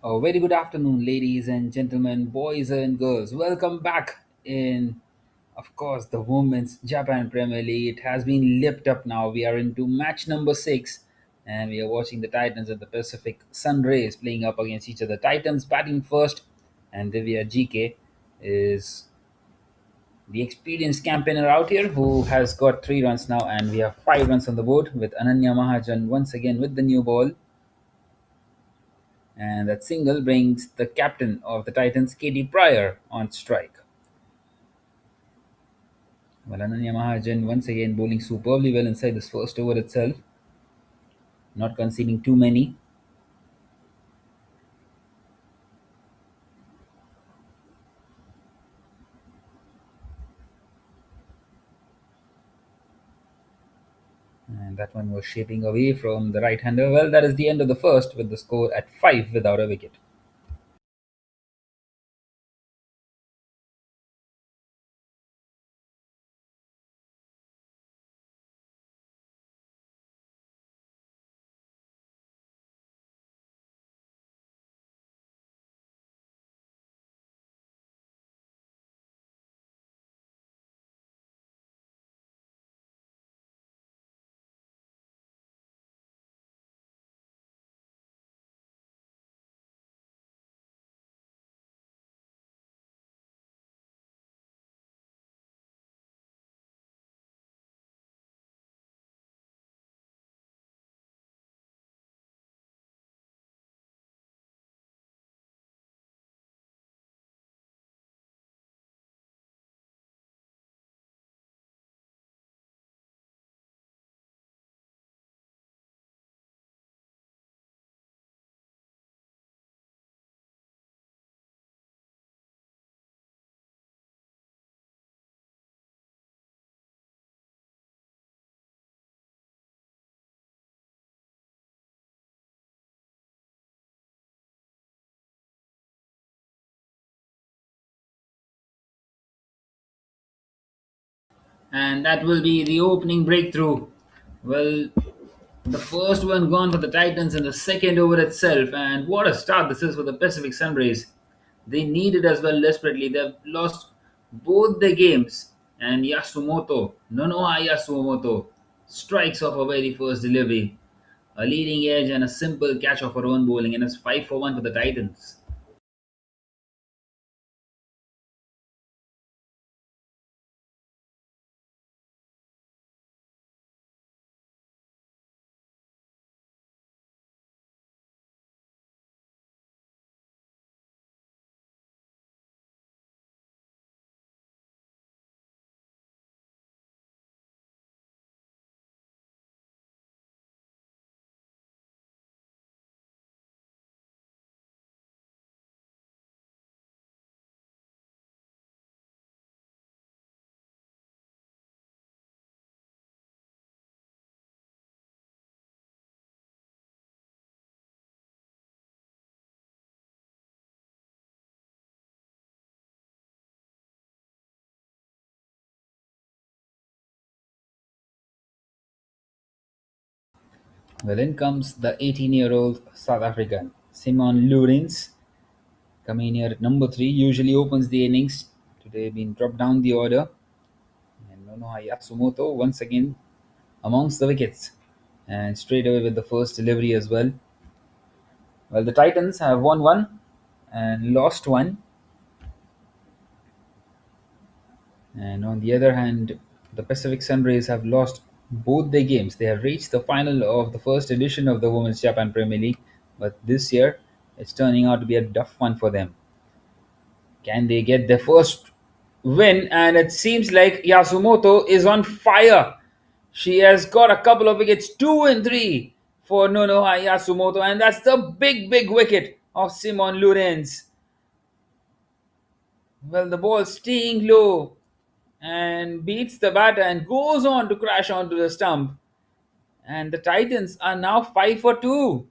A very good afternoon, ladies and gentlemen, boys and girls. Welcome back in, of course, the Women's Japan Premier League. It has been lipped up now. We are into match number 6, and we are watching the Titans and the Pacific Sunrays playing up against each other. Titans batting first, and Divya GK is the experienced campaigner out here who has got 3 runs now, and we have 5 runs on the board with Ananya Mahajan once again with the new ball. And that single brings the captain of the Titans, KD Pryor, on strike. Well, Ananya Mahajan once again bowling superbly well inside this first over itself, not conceding too many. And that one was shaping away from the right hander. Well, that is the end of the first with the score at 5 without a wicket. And that will be the opening breakthrough. Well, the first one gone for the Titans in the second over itself, and what a start this is for the Pacific Sunrays. They need it as well desperately. They've lost both the games, and Yasumoto, Nonoha Yasumoto, strikes off a very first delivery. A leading edge and a simple catch of her own bowling, and it's 5 for 1 for the Titans. Well, in comes the 18-year-old South African, Simon Lurins, coming here at number 3, usually opens the innings. Today being dropped down the order. And Nonoha Yasumoto once again amongst the wickets. And straight away with the first delivery as well. Well, the Titans have won one and lost one. And on the other hand, the Pacific Sunrays have lost both their games. They have reached the final of the first edition of the Women's Japan Premier League, but this year it's turning out to be a tough one for them. Can they get their first win? And it seems like Yasumoto is on fire. She has got a couple of wickets, 2 and 3 for Nonoha Yasumoto, and that's the big wicket of Simon Lorenz. Well, the ball staying low and beats the batter and goes on to crash onto the stump. And the Titans are now 5 for 2.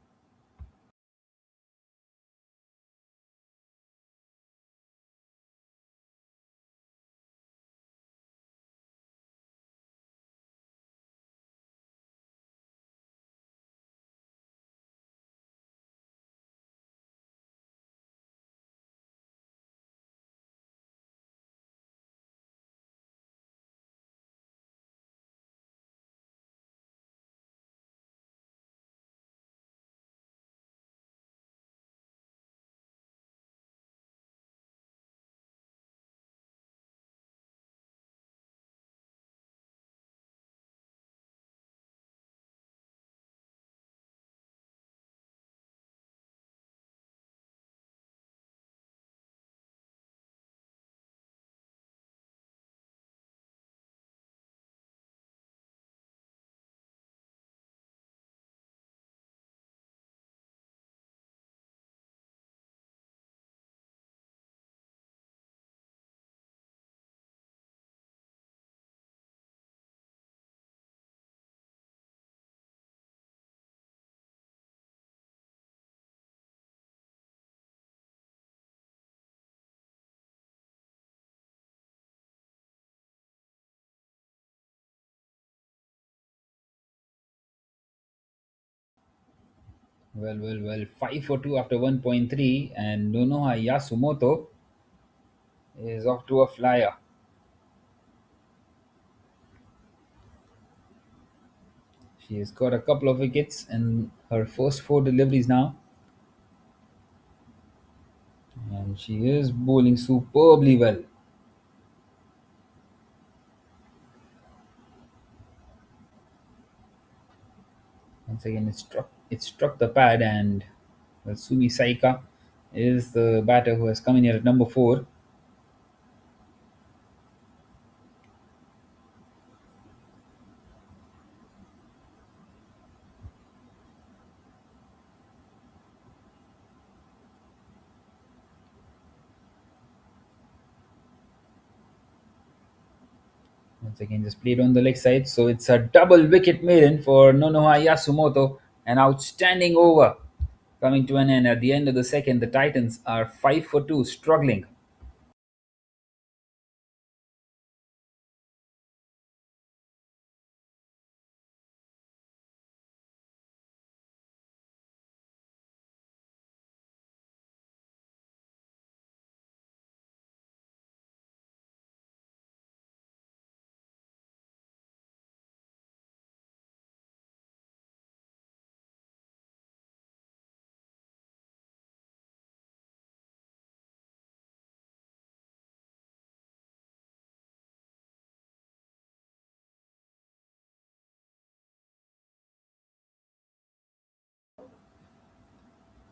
Well. 5 for 2 after 1.3, and Nonoha Yasumoto is off to a flyer. She has got a couple of wickets in her first four deliveries now, and she is bowling superbly well. Once again, it struck the pad, and Sumi Saika is the batter who has come in here at number 4. Once again, just played on the leg side, so it's a double wicket maiden for Nonoha Yasumoto. An outstanding over coming to an end at the end of the second. The Titans are 5 for 2, struggling.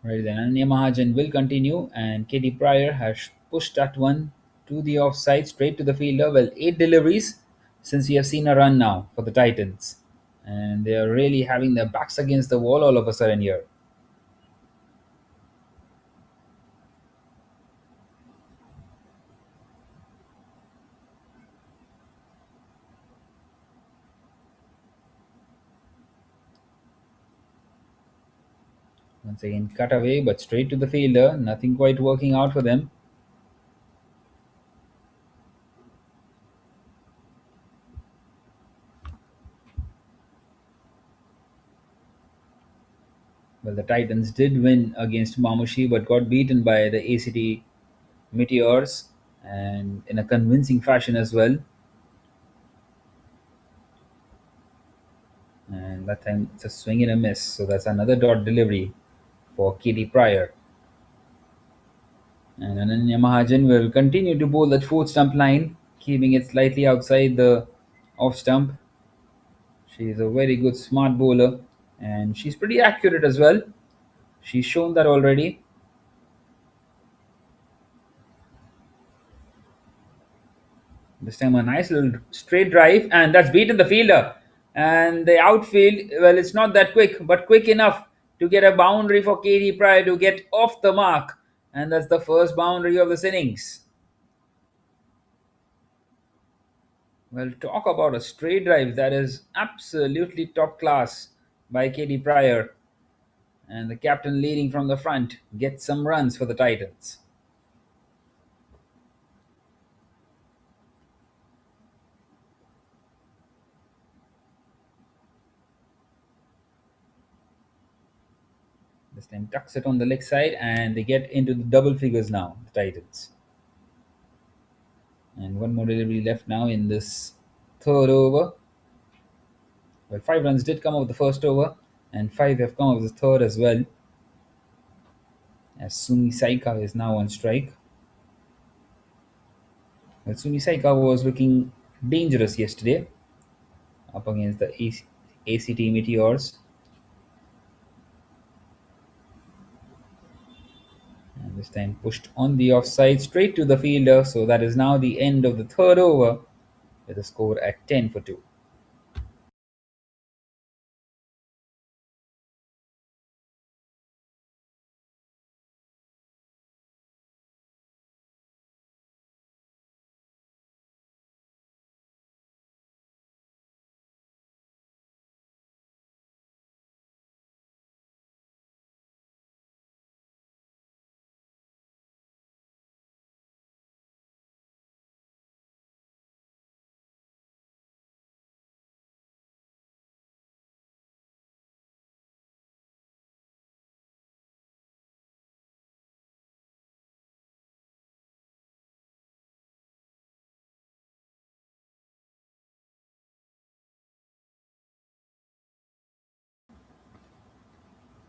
Right then, Ananya Mahajan will continue, and Katie Pryor has pushed that one to the offside, straight to the fielder. Well, 8 deliveries since we have seen a run now for the Titans, and they are really having their backs against the wall all of a sudden here. Once again, cut away, but straight to the fielder. Nothing quite working out for them. Well, the Titans did win against Mamushi, but got beaten by the ACT Meteors, and in a convincing fashion as well. And that time it's a swing and a miss. So that's another dot delivery for Katie Pryor. And Ananya Mahajan will continue to bowl that fourth stump line, keeping it slightly outside the off stump. She's a very good, smart bowler, and she's pretty accurate as well. She's shown that already. This time a nice little straight drive, and that's beaten the fielder. And the outfield, well, it's not that quick, but quick enough to get a boundary for Katie Pryor to get off the mark. And that's the first boundary of this innings. Well, talk about a straight drive that is absolutely top class by Katie Pryor. And the captain leading from the front gets some runs for the Titans. This time tucks it on the leg side, and they get into the double figures now, the Titans. And one more delivery left now in this third over. Well, 5 runs did come out the first over, and 5 have come out the third as well. As Sumi Saika is now on strike. Well, Sumi Saika was looking dangerous yesterday up against the ACT Meteors. And this time pushed on the offside straight to the fielder. So that is now the end of the third over with a score at 10 for 2.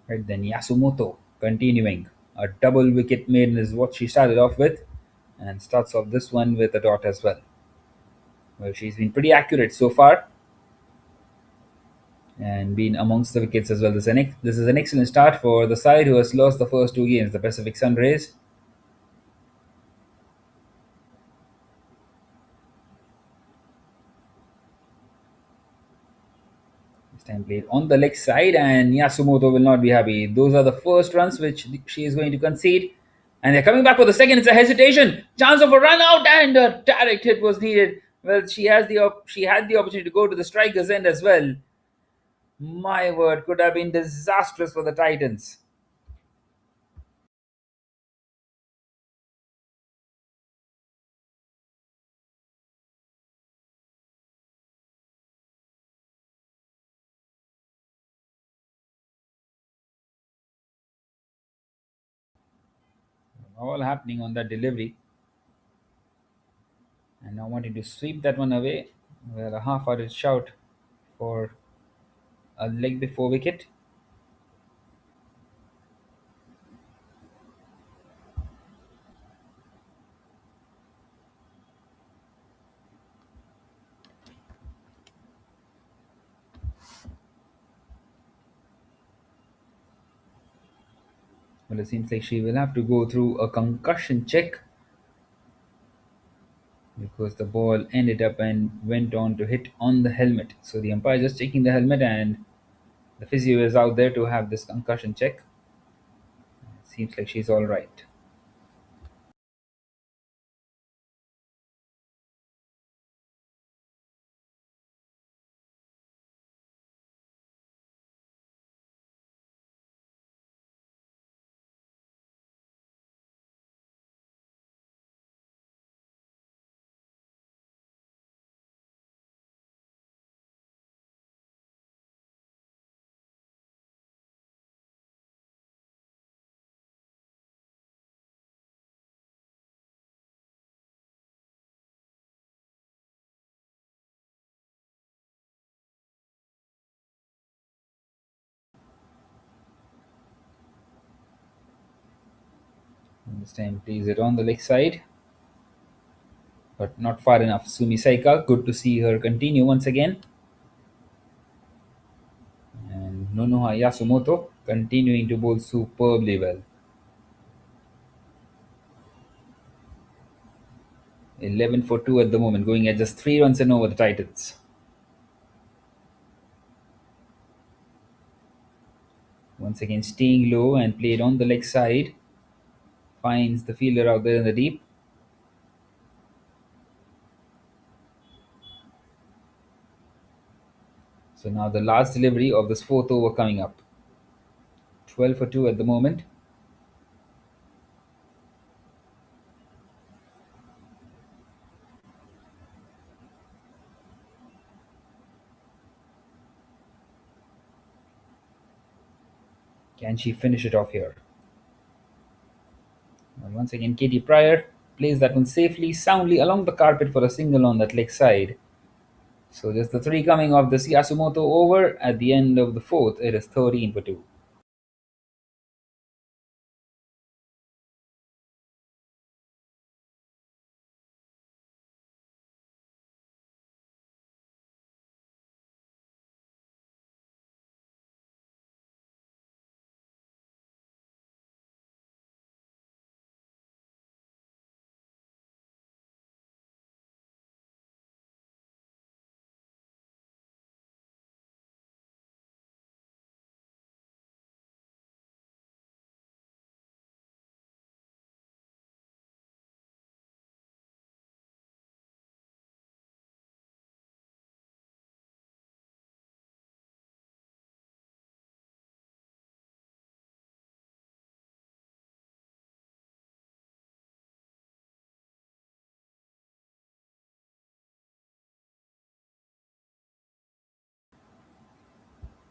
Right then, Yasumoto continuing. A double wicket maiden is what she started off with, and starts off this one with a dot as well. Well, she's been pretty accurate so far and been amongst the wickets as well. This is an excellent start for the side who has lost the first two games, the Pacific Sunrays. This time played on the leg side, and Yasumoto will not be happy. Those are the first runs which she is going to concede. And they're coming back for the second. It's a hesitation. Chance of a run out, and a direct hit was needed. Well, she had the opportunity to go to the striker's end as well. My word, could have been disastrous for the Titans. All happening on that delivery. And now wanting to sweep that one away. Well, a half-hearted shout for a leg before wicket. Well, it seems like she will have to go through a concussion check because the ball ended up and went on to hit on the helmet. So the umpire just checking the helmet, and the physio is out there to have this concussion check. Seems like she's all right. And this time plays it on the leg side, but not far enough. Sumi Saika, good to see her continue once again. And Nonoha Yasumoto continuing to bowl superbly well. 11 for 2 at the moment, going at just 3 runs and over the Titans. Once again, staying low and played on the leg side. Finds the fielder out there in the deep. So now the last delivery of this fourth over coming up. 12 for 2 at the moment. Can she finish it off here? And once again, Katie Pryor plays that one safely, soundly along the carpet for a single on that leg side. So just the three coming off the Yasumoto over. At the end of the fourth, it is 13 for 2.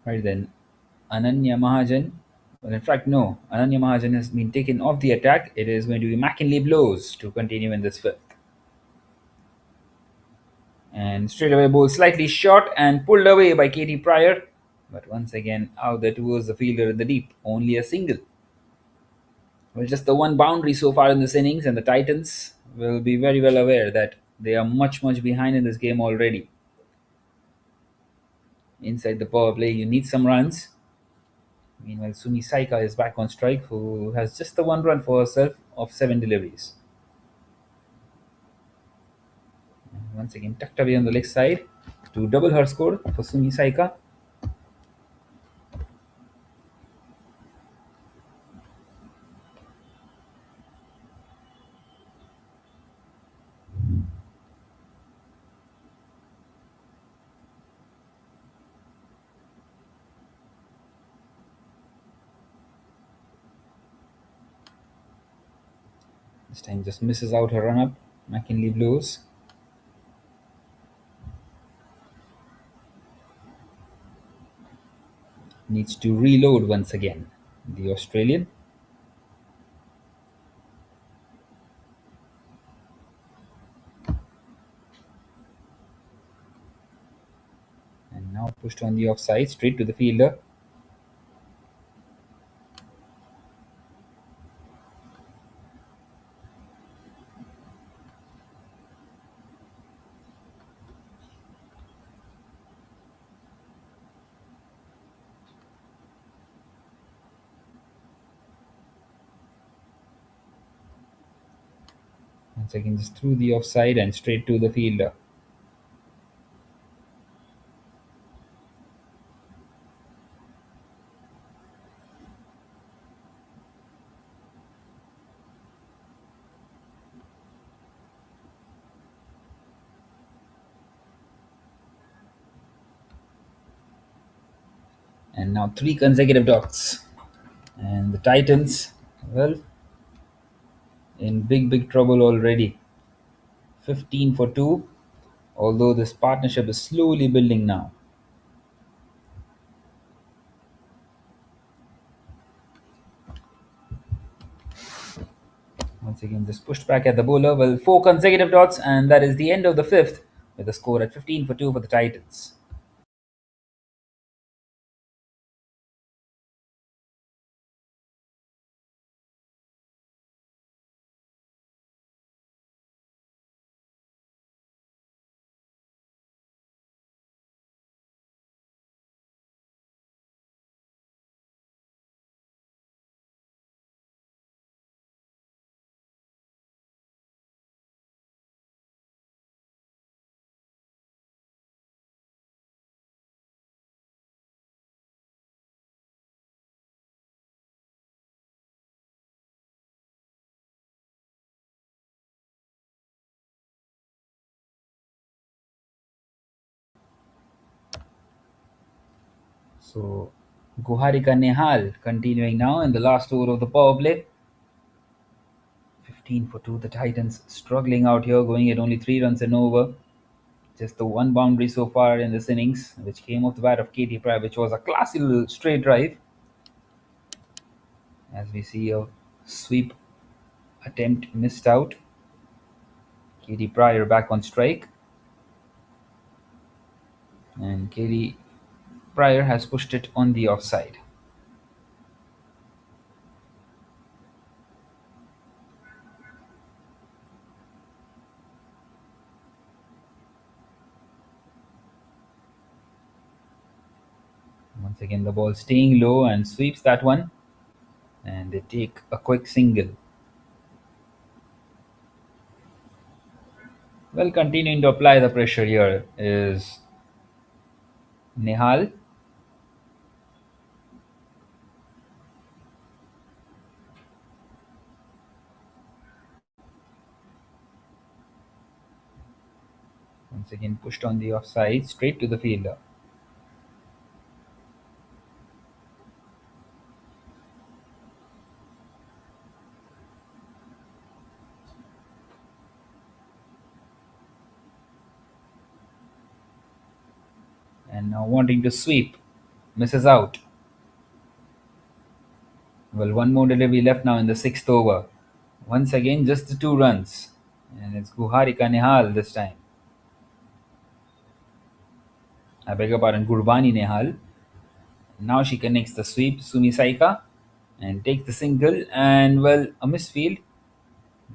Right then, Ananya Mahajan. Well, in fact, no. Ananya Mahajan has been taken off the attack. It is going to be McKinley Blows to continue in this fifth. And straight away, ball slightly short and pulled away by Katie Pryor. But once again, out there towards the fielder in the deep. Only a single. Well, just the one boundary so far in this innings, and the Titans will be very well aware that they are much, much behind in this game already. Inside the power play, you need some runs. Meanwhile, Sumi Saika is back on strike, who has just the one run for herself of seven deliveries. Once again, tucked away on the leg side to double her score for Sumi Saika. This time just misses out her run up. McKinley blows. Needs to reload once again. The Australian. And now pushed on the offside, straight to the fielder. Once again, just through the offside and straight to the fielder. And now three consecutive dots. And the Titans, well, in big, big trouble already. 15 for 2, although this partnership is slowly building now. Once again, just pushed back at the bowler. Well, four consecutive dots, and that is the end of the fifth, with a score at 15 for 2 for the Titans. So, Guharika Nehal continuing now in the last over of the power play. 15 for 2, the Titans struggling out here, going at only 3 runs an over. Just the one boundary so far in this innings, which came off the bat of Katie Pryor, which was a classy little straight drive. As we see a sweep attempt missed out. Katie Pryor back on strike. And Katie Pryor has pushed it on the offside. Once again, the ball staying low and sweeps that one. And they take a quick single. Well, continuing to apply the pressure here is Nehal. Once again, pushed on the offside, straight to the fielder. And now wanting to sweep, misses out. Well, one more delivery left now in the sixth over. Once again, just the 2 runs. And it's Guharika Nehal this time. I beg your pardon, Gurbani Nehal. Now she connects the sweep, Sumi Saika, and takes the single, and well, a misfield,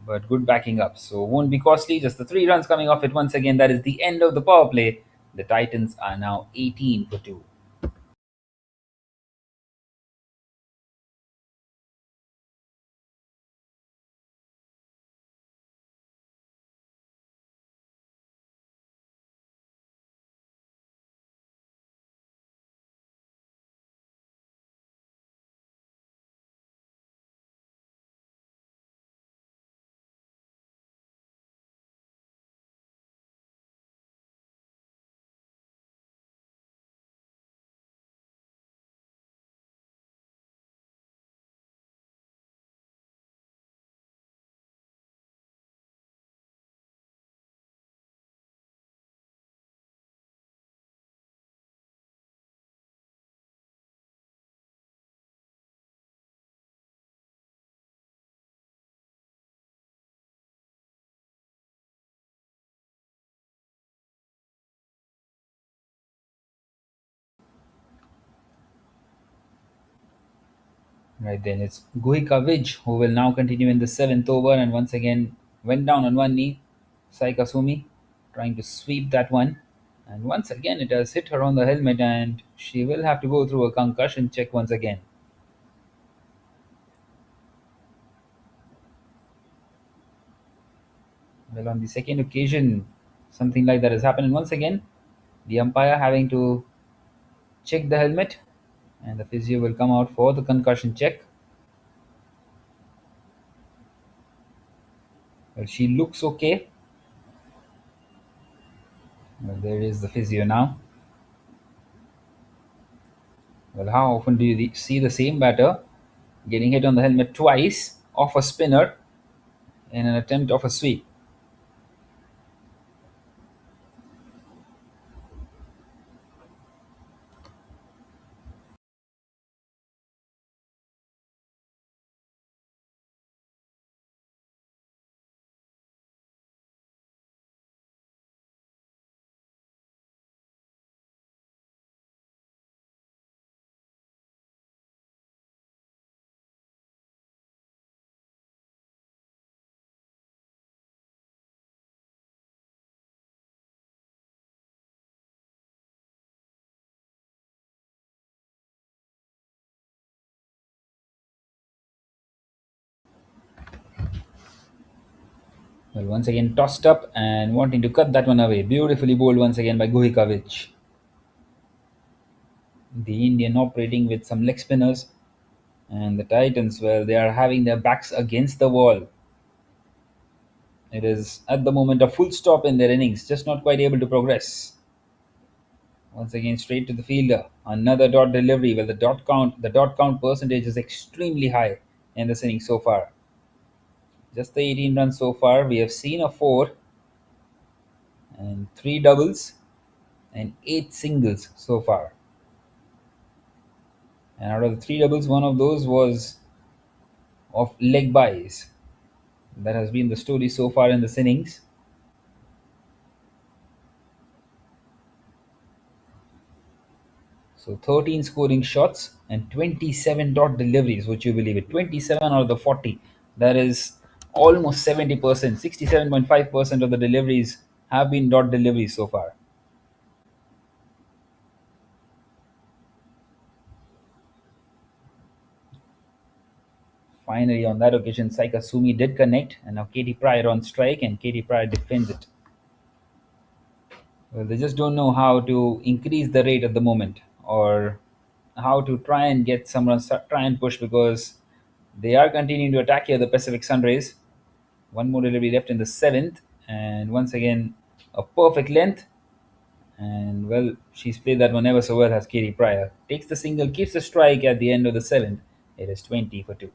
but good backing up. So won't be costly, just the 3 runs coming off it once again. That is the end of the power play. The Titans are now 18 for 2. Right then, it's Guhika Vij who will now continue in the 7th over and once again went down on one knee. Saika Sumi trying to sweep that one. And once again, it has hit her on the helmet and she will have to go through a concussion check once again. Well, on the second occasion, something like that has happened. And once again, the umpire having to check the helmet and the physio will come out for the concussion check. Well, she looks okay. Well, there is the physio now. Well, how often do you see the same batter getting hit on the helmet twice off a spinner in an attempt of a sweep? Well, once again tossed up and wanting to cut that one away. Beautifully bowled once again by Guhikovic. The Indian operating with some leg spinners. And the Titans, well, they are having their backs against the wall. It is at the moment a full stop in their innings, just not quite able to progress. Once again, straight to the fielder. Another dot delivery. Well, the dot count percentage is extremely high in this inning so far. Just the 18 runs so far. We have seen a four and three doubles and eight singles so far. And out of the three doubles, one of those was of leg buys. That has been the story so far in this innings. So 13 scoring shots and 27 dot deliveries, would you believe it? 27 out of the 40. That is almost 70%. 67.5% of the deliveries have been dot deliveries so far. Finally, on that occasion, Saika Sumi did connect, and now Katie Pryor on strike, and Katie Pryor defends it. Well, they just don't know how to increase the rate at the moment, or how to try and get someone try and push because they are continuing to attack here. The Pacific Sunrays. One more delivery left in the 7th, and once again a perfect length. And well, she's played that one ever so well. As Katie Pryor takes the single, keeps the strike at the end of the 7th. It is 20 for 2.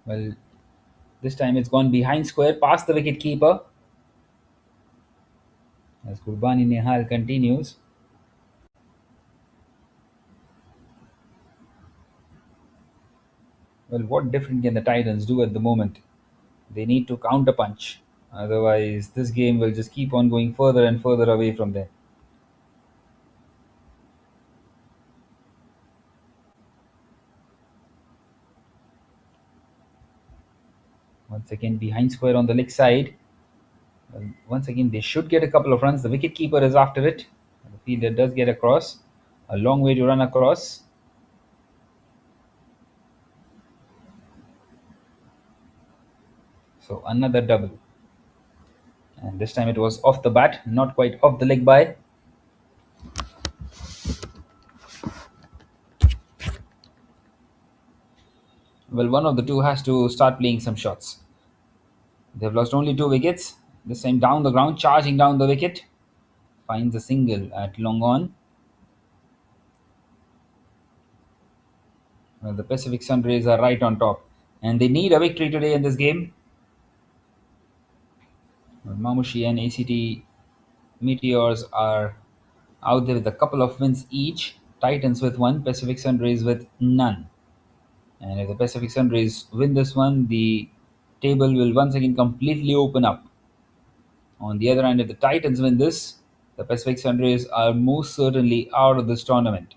Well, this time it's gone behind square, past the wicket keeper. As Gurbani Nehal continues. Well, what different can the Titans do at the moment? They need to counter punch. Otherwise, this game will just keep on going further and further away from them. Once again, behind square on the leg side. Well, once again, they should get a couple of runs. The wicketkeeper is after it. The fielder does get across. A long way to run across. So another double. And this time it was off the bat, not quite off the leg by. Well, one of the two has to start playing some shots. They've lost only 2 wickets. This time down the ground, charging down the wicket. Finds a single at long on. Well, the Pacific Sunrays are right on top. And they need a victory today in this game. Well, Mamushi and ACT Meteors are out there with a couple of wins each. Titans with one, Pacific Sunrays with none. And if the Pacific Sunrays win this one, the table will once again completely open up. On the other hand, if the Titans win this, the Pacific Sunrays are most certainly out of this tournament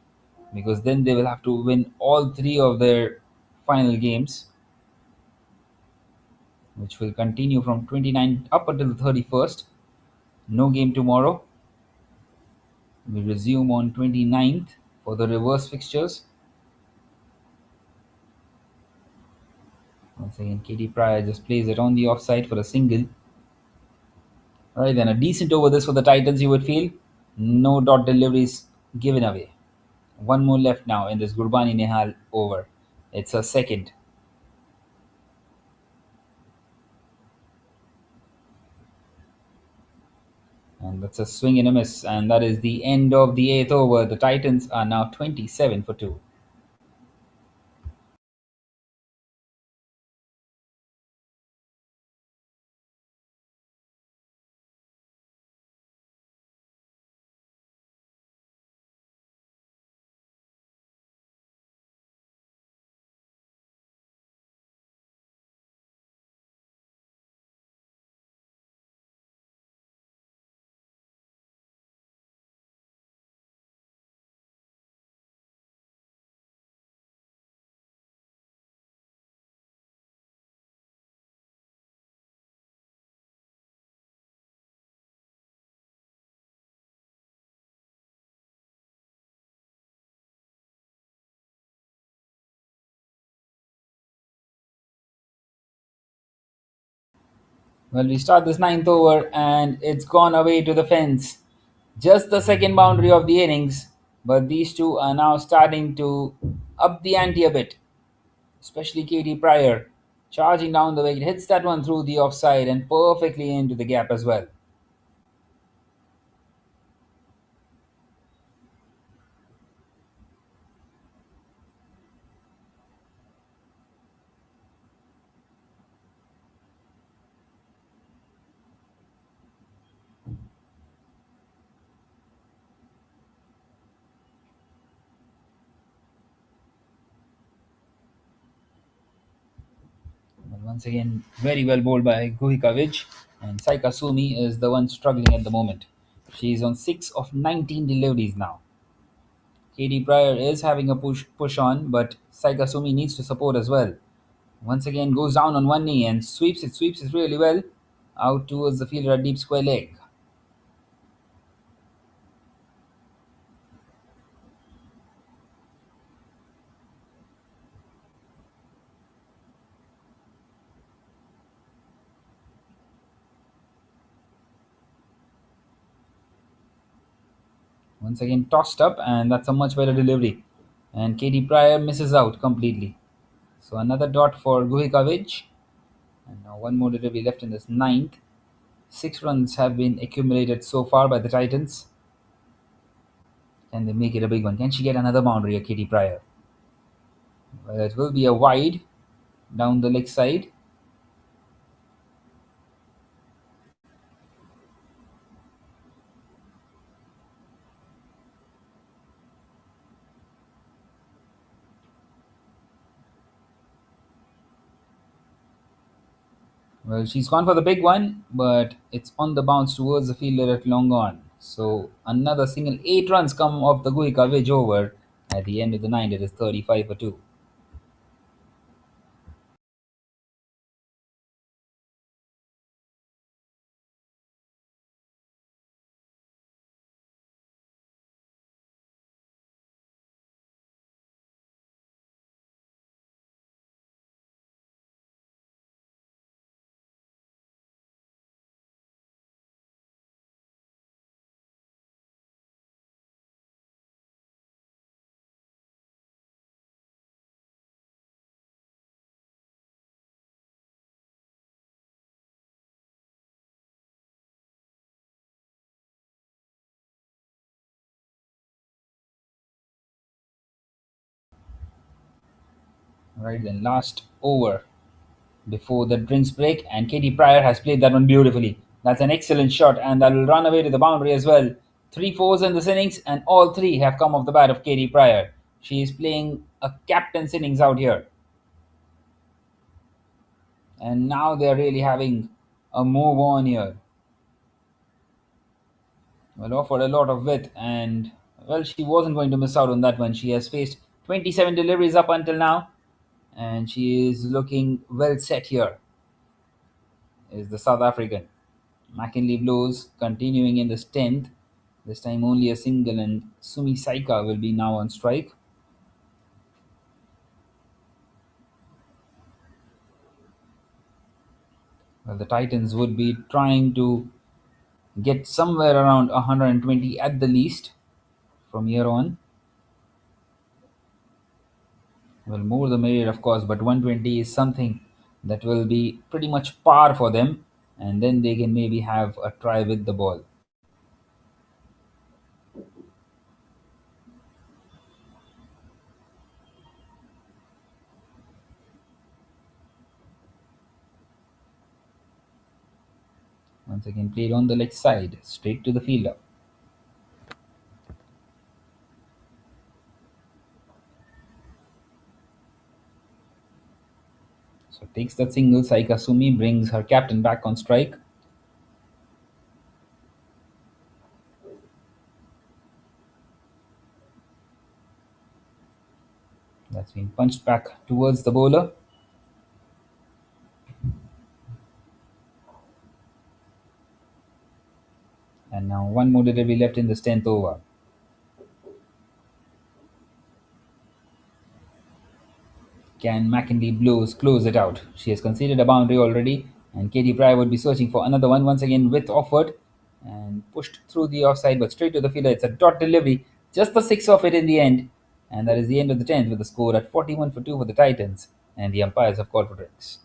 because then they will have to win all three of their final games, which will continue from 29 up until the 31st. No game tomorrow. We resume on 29th for the reverse fixtures. Once again, KD Pryor just plays it on the offside for a single. Alright, then a decent over this for the Titans, you would feel. No dot deliveries given away. One more left now in this Gurbani Nehal over. It's a second. And that's a swing and a miss. And that is the end of the eighth over. The Titans are now 27 for 2. Well, we start this ninth over and it's gone away to the fence. Just the second boundary of the innings. But these two are now starting to up the ante a bit. Especially KD Pryor. Charging down the wicket, hits that one through the offside and perfectly into the gap as well. But once again, very well bowled by Guhikavich. And Saika Sumi is the one struggling at the moment. She's on 6 of 19 deliveries now. KD Pryor is having a push on, but Saika Sumi needs to support as well. Once again, goes down on one knee and sweeps it really well out towards the fielder at deep square leg. Once again, tossed up, and that's a much better delivery. And KD Pryor misses out completely. So another dot for Guhikavich. And now one more delivery left in this ninth. 6 runs have been accumulated so far by the Titans. Can they make it a big one? Can she get another boundary, a KD Pryor? Well, it will be a wide. down the leg side. Well, she's gone for the big one, but it's on the bounce towards the fielder at long on. So another single, 8 runs come off the Guika Vidge over. At the end of the ninth, it is 35 for 2. Right then, last over before the drinks break, and Katie Pryor has played that one beautifully. That's an excellent shot, and that will run away to the boundary as well. Three fours in this innings, and all three have come off the bat of Katie Pryor. She is playing a captain's innings out here, and now they're really having a move on here. Well, offered a lot of width, and well, she wasn't going to miss out on that one. She has faced 27 deliveries up until now, and she is looking well set here. Is the South African. McKinley blows, continuing in the 10th. This time only a single, and Sumi Saika will be now on strike. Well, the Titans would be trying to get somewhere around 120 at the least from here on. Well, more the merrier, of course, but 120 is something that will be pretty much par for them, and then they can maybe have a try with the ball. Once again, played on the leg side, straight to the fielder. So takes that single. Saika Sumi brings her captain back on strike. That's been punched back towards the bowler. And now one more delivery left in this 10th over. Can McKinley blows close it out? She has conceded a boundary already, and Katie Pryor would be searching for another one once again with offered and pushed through the offside, but straight to the fielder. It's a dot delivery, just the six of it in the end, and that is the end of the 10th with the score at 41 for 2 for the Titans, and the umpires have called for drinks.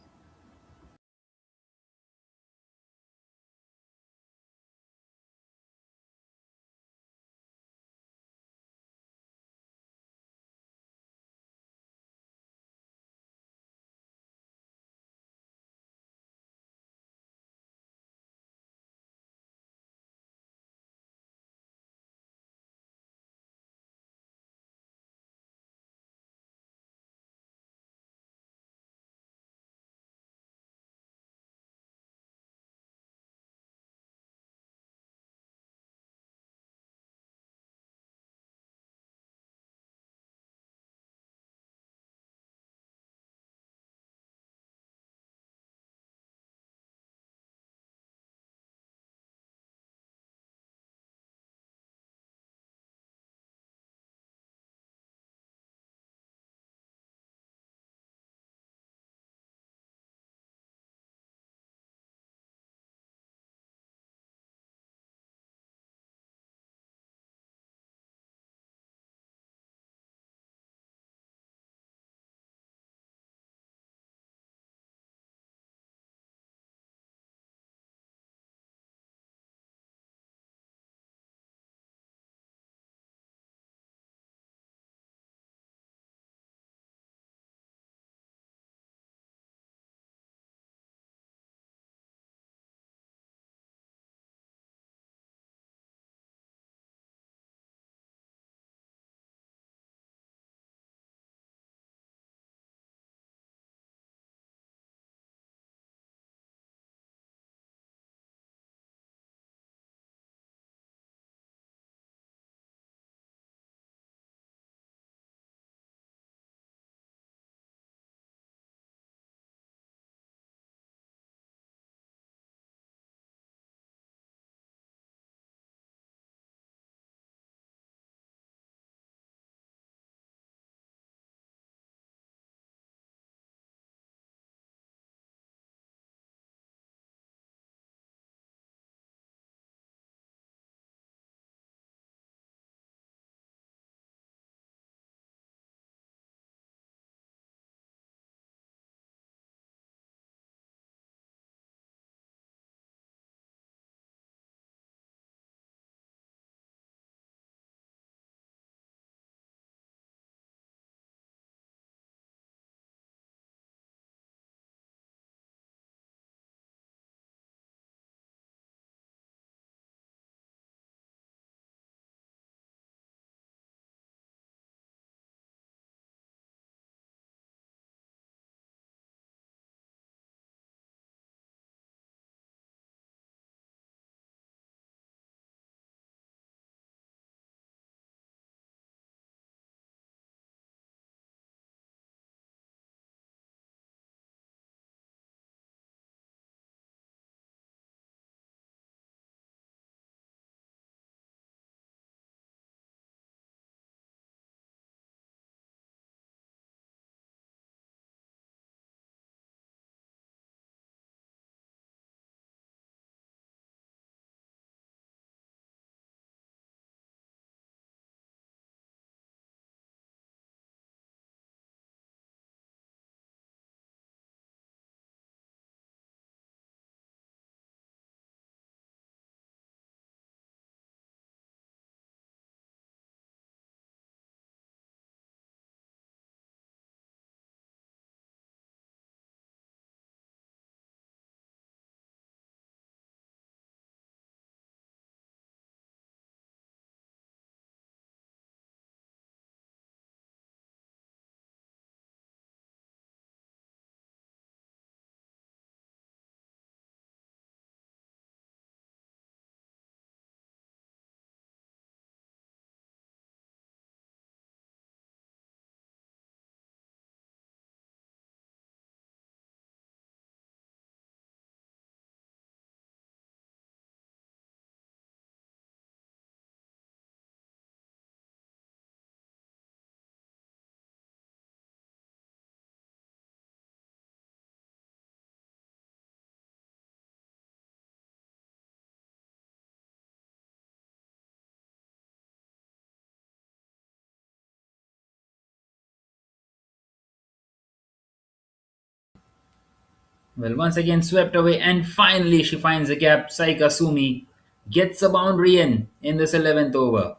Well, once again swept away, and finally she finds the gap. Saika Sumi gets a boundary in this 11th over.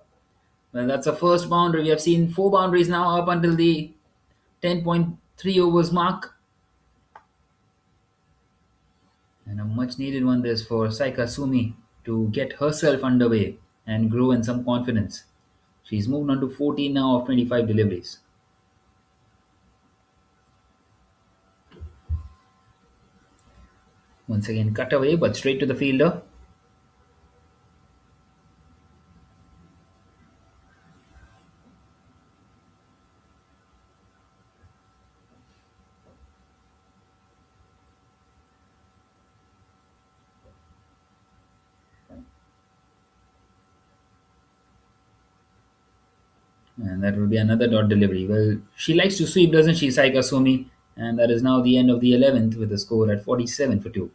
Well, that's the first boundary. We have seen four boundaries now up until the 10.3 overs mark. And a much needed one this for Saika Sumi to get herself underway and grow in some confidence. She's moved on to 14 now of 25 deliveries. Once again, cut away but straight to the fielder. And that will be another dot delivery. Well, she likes to sweep, doesn't she, Saika Sumi? And that is now the end of the 11th with a score at 47 for 2.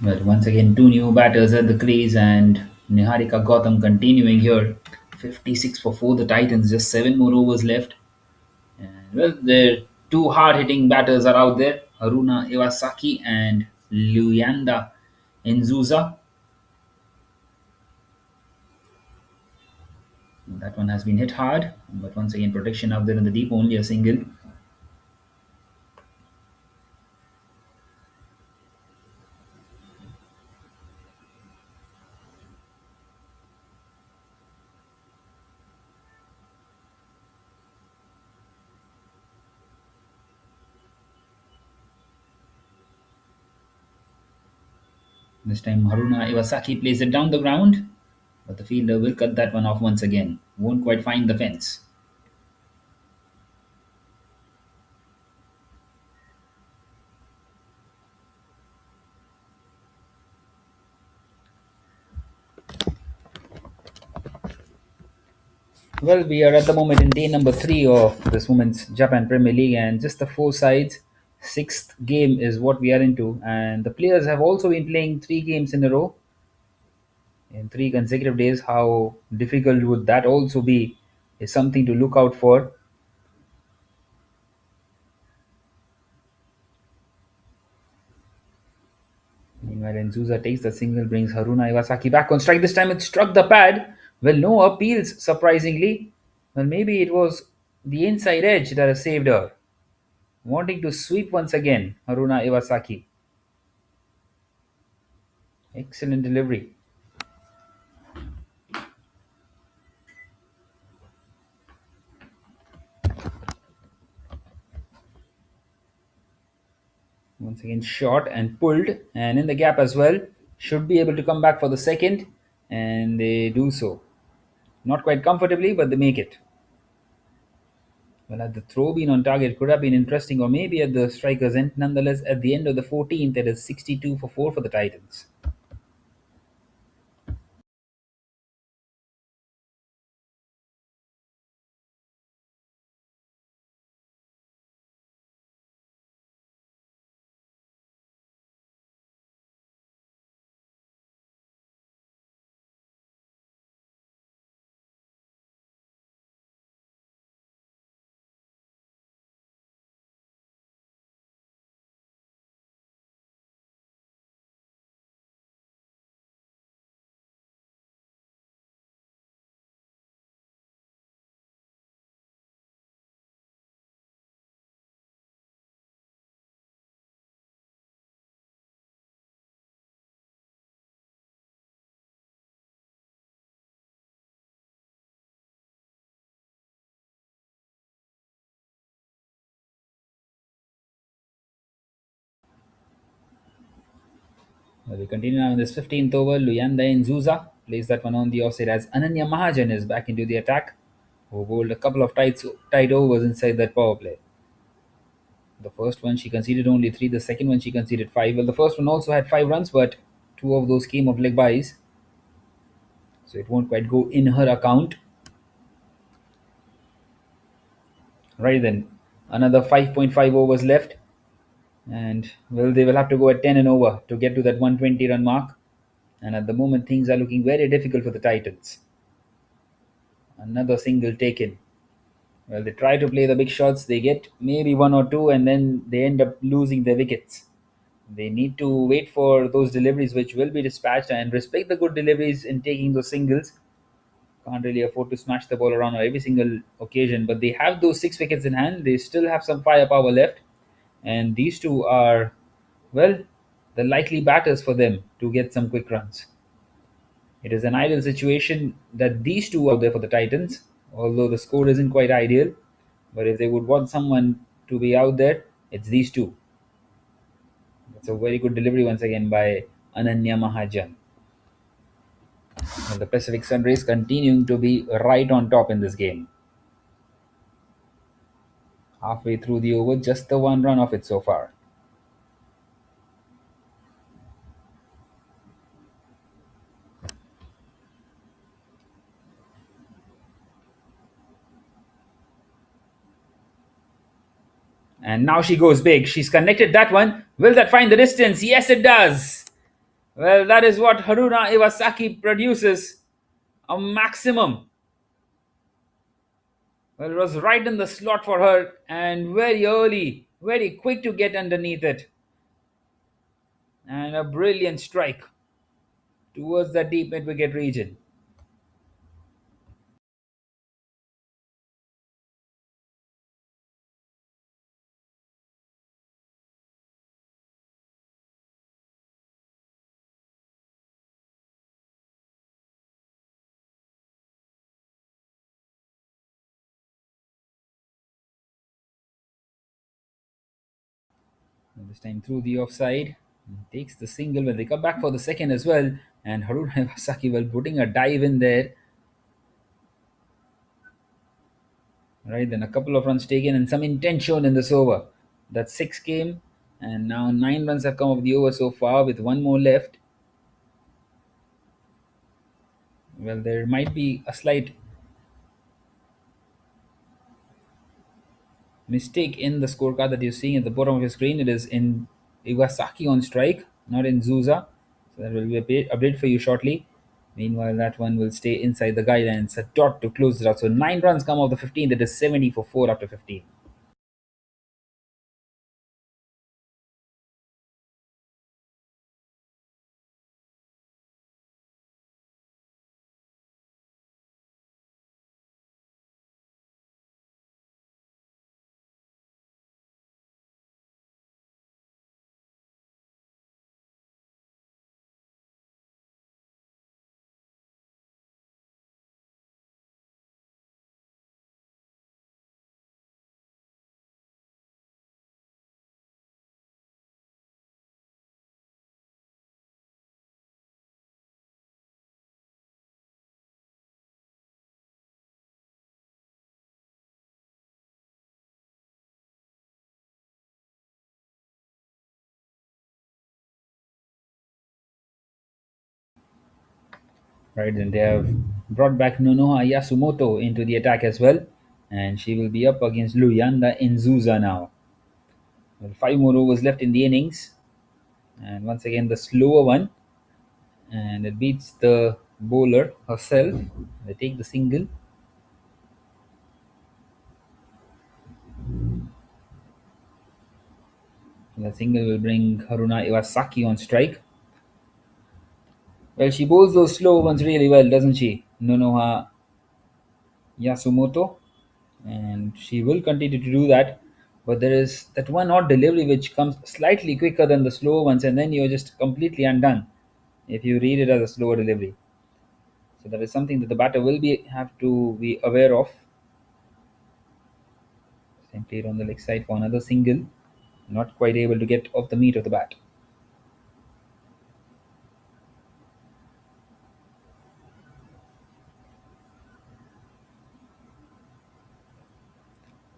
But once again, two new batters at the crease, and Niharika Gautam continuing here. 56 for 4, the Titans, just 7 more overs left. And well, their two hard hitting batters are out there, Haruna Iwasaki and Luyanda Enzuza. That one has been hit hard, but once again, protection out there in the deep, only a single. This time, Haruna Iwasaki plays it down the ground, but the fielder will cut that one off once again. Won't quite find the fence. Well, we are at the moment in day number 3 of this women's Japan Premier League, and just the four sides. Sixth game is what we are into, and the players have also been playing 3 games in a row in 3 consecutive days. How difficult would that also be? Is something to look out for. Meanwhile, Enzusa takes the single, brings Haruna Iwasaki back on strike. This time it struck the pad. Well, no appeals, surprisingly. Well, maybe it was the inside edge that has saved her. Wanting to sweep once again, Haruna Iwasaki. Excellent delivery. Once again, shot and pulled, and in the gap as well. Should be able to come back for the second, and they do so. Not quite comfortably, but they make it. Well, had the throw been on target, could have been interesting, or maybe at the striker's end. Nonetheless, at the end of the 14th, it is 62 for 4 for the Titans. Well, we continue now in this 15th over. Luyanda Nzuza plays that one on the offside as Ananya Mahajan is back into the attack, who bowled a couple of tight overs inside that power play. The first one she conceded only 3, the second one she conceded 5. Well, the first one also had 5 runs, but 2 of those came of leg bys, so it won't quite go in her account. Right then, another 5.5 overs left, and well, they will have to go at 10 and over to get to that 120 run mark. And at the moment, things are looking very difficult for the Titans. Another single taken. Well, they try to play the big shots, they get maybe one or two, and then they end up losing their wickets. They need to wait for those deliveries which will be dispatched and respect the good deliveries in taking those singles. Can't really afford to smash the ball around on every single occasion, but they have those 6 wickets in hand. They still have some firepower left, and these two are, well, the likely batters for them to get some quick runs. It is an ideal situation that these two are there for the Titans, although the score isn't quite ideal. But if they would want someone to be out there, it's these two. It's a very good delivery once again by Ananya Mahajan. And the Pacific Sunrays continuing to be right on top in this game. Halfway through the over, just the one run off it so far. And now she goes big. She's connected that one. Will that find the distance? Yes, it does. Well, that is what Haruna Iwasaki produces, a maximum. Well, it was right in the slot for her and very early, very quick to get underneath it. And a brilliant strike towards the deep mid wicket region. And this time through the offside. Takes the single when they come back for the second as well. And Haruna Iwasaki, well, putting a dive in there. Right, then a couple of runs taken and some intent shown in this over. That six came, and now 9 runs have come of the over so far with one more left. Well, there might be a slight mistake in the scorecard that you're seeing at the bottom of your screen. It is in Iwasaki on strike, not in Zuza. So that will be a update for you shortly. Meanwhile, that one will stay inside the guidelines. A dot to close it out. So 9 runs come off the 15. That is 70 for 4 after 15. Right, then they have brought back Nonoha Yasumoto into the attack as well, and she will be up against Luyanda Inzuza now. Well, 5 more overs left in the innings, and once again the slower one, and it beats the bowler herself. They take the single. The single will bring Haruna Iwasaki on strike. Well, she bowls those slow ones really well, doesn't she? Nonoha Yasumoto, and she will continue to do that. But there is that one odd delivery which comes slightly quicker than the slow ones, and then you're just completely undone if you read it as a slower delivery. So that is something that the batter will be have to be aware of. Same played on the leg side for another single, not quite able to get off the meat of the bat.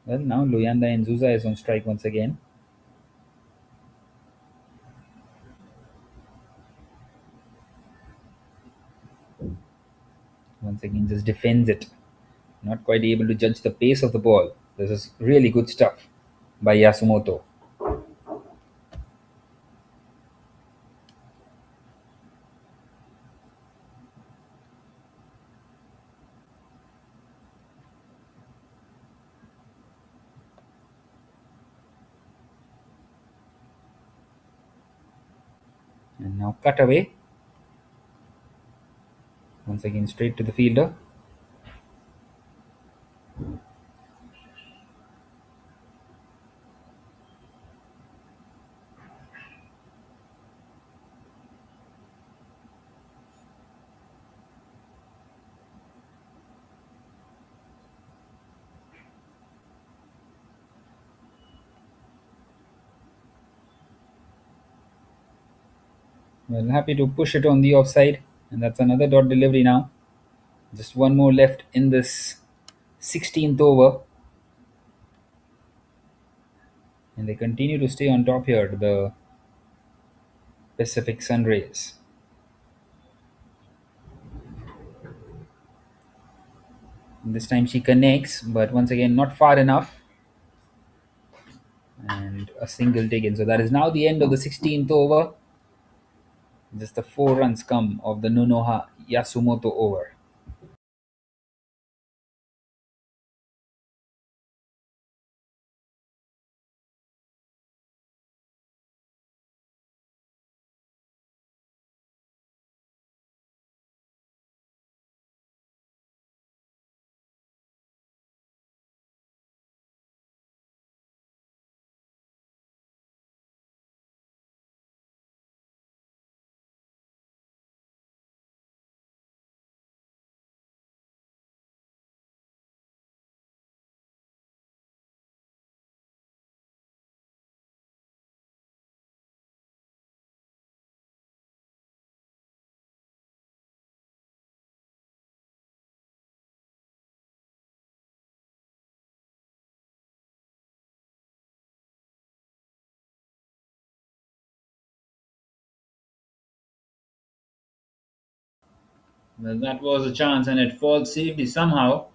Well, now Luyanda and Zuza is on strike once again. Once again, just defends it. Not quite able to judge the pace of the ball. This is really good stuff by Yasumoto. And now cut away. Once again, straight to the fielder. Well, happy to push it on the offside. And that's another dot delivery now. Just one more left in this 16th over. And they continue to stay on top here, the Pacific Sunrays. This time she connects, but once again, not far enough. And a single taken. So that is now the end of the 16th over. Just the 4 runs come of the Nunoha Yasumoto over. Well, that was a chance and it falls safely somehow.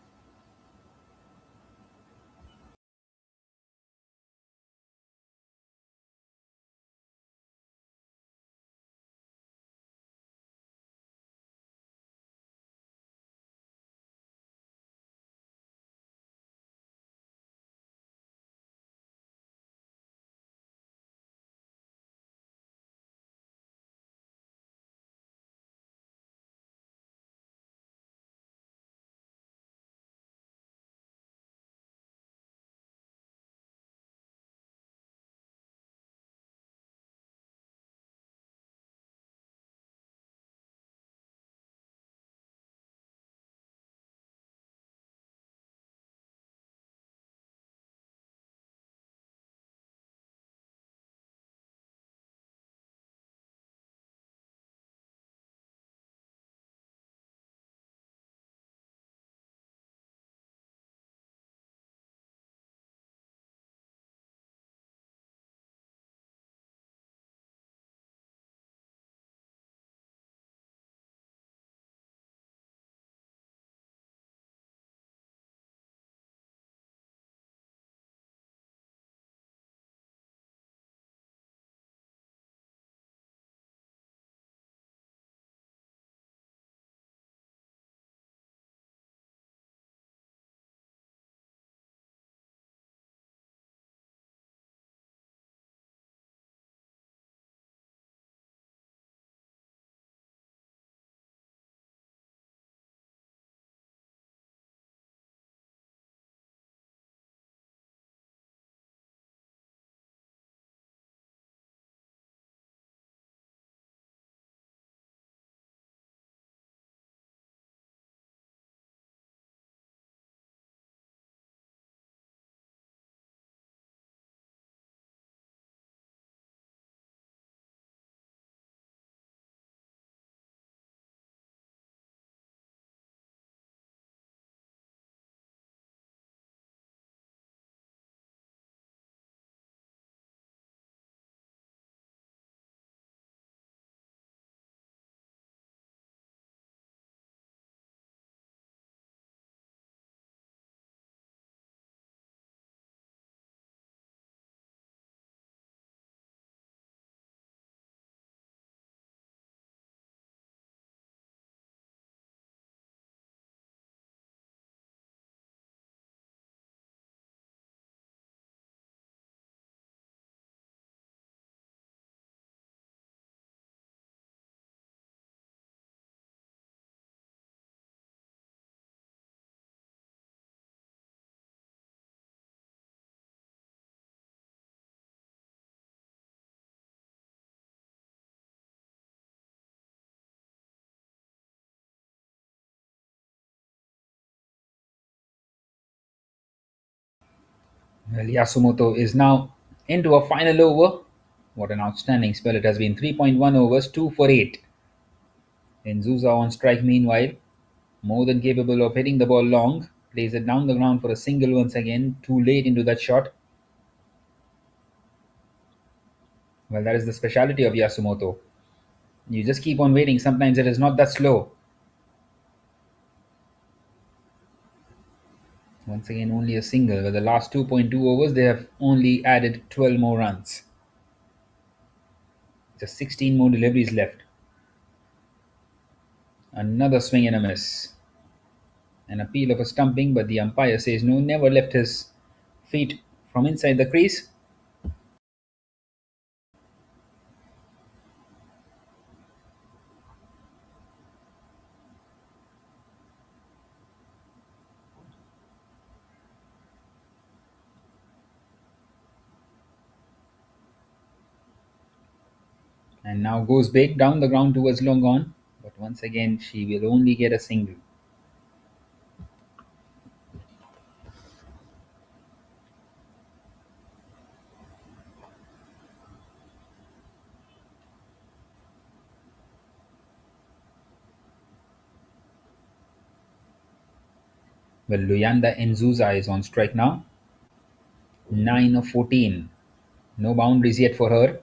Well, Yasumoto is now into a final over. What an outstanding spell it has been. 3.1 overs, 2 for 8. And Zuza on strike meanwhile, more than capable of hitting the ball long. Plays it down the ground for a single once again. Too late into that shot. Well, that is the speciality of Yasumoto. You just keep on waiting. Sometimes it is not that slow. Once again, only a single. With the last 2.2 overs, they have only added 12 more runs. Just 16 more deliveries left. Another swing and a miss. An appeal of a stumping, but the umpire says no, never left his feet from inside the crease. And now goes big down the ground towards long on. But once again, she will only get a single. Well, Luyanda Nzuza is on strike now. 9 of 14. No boundaries yet for her.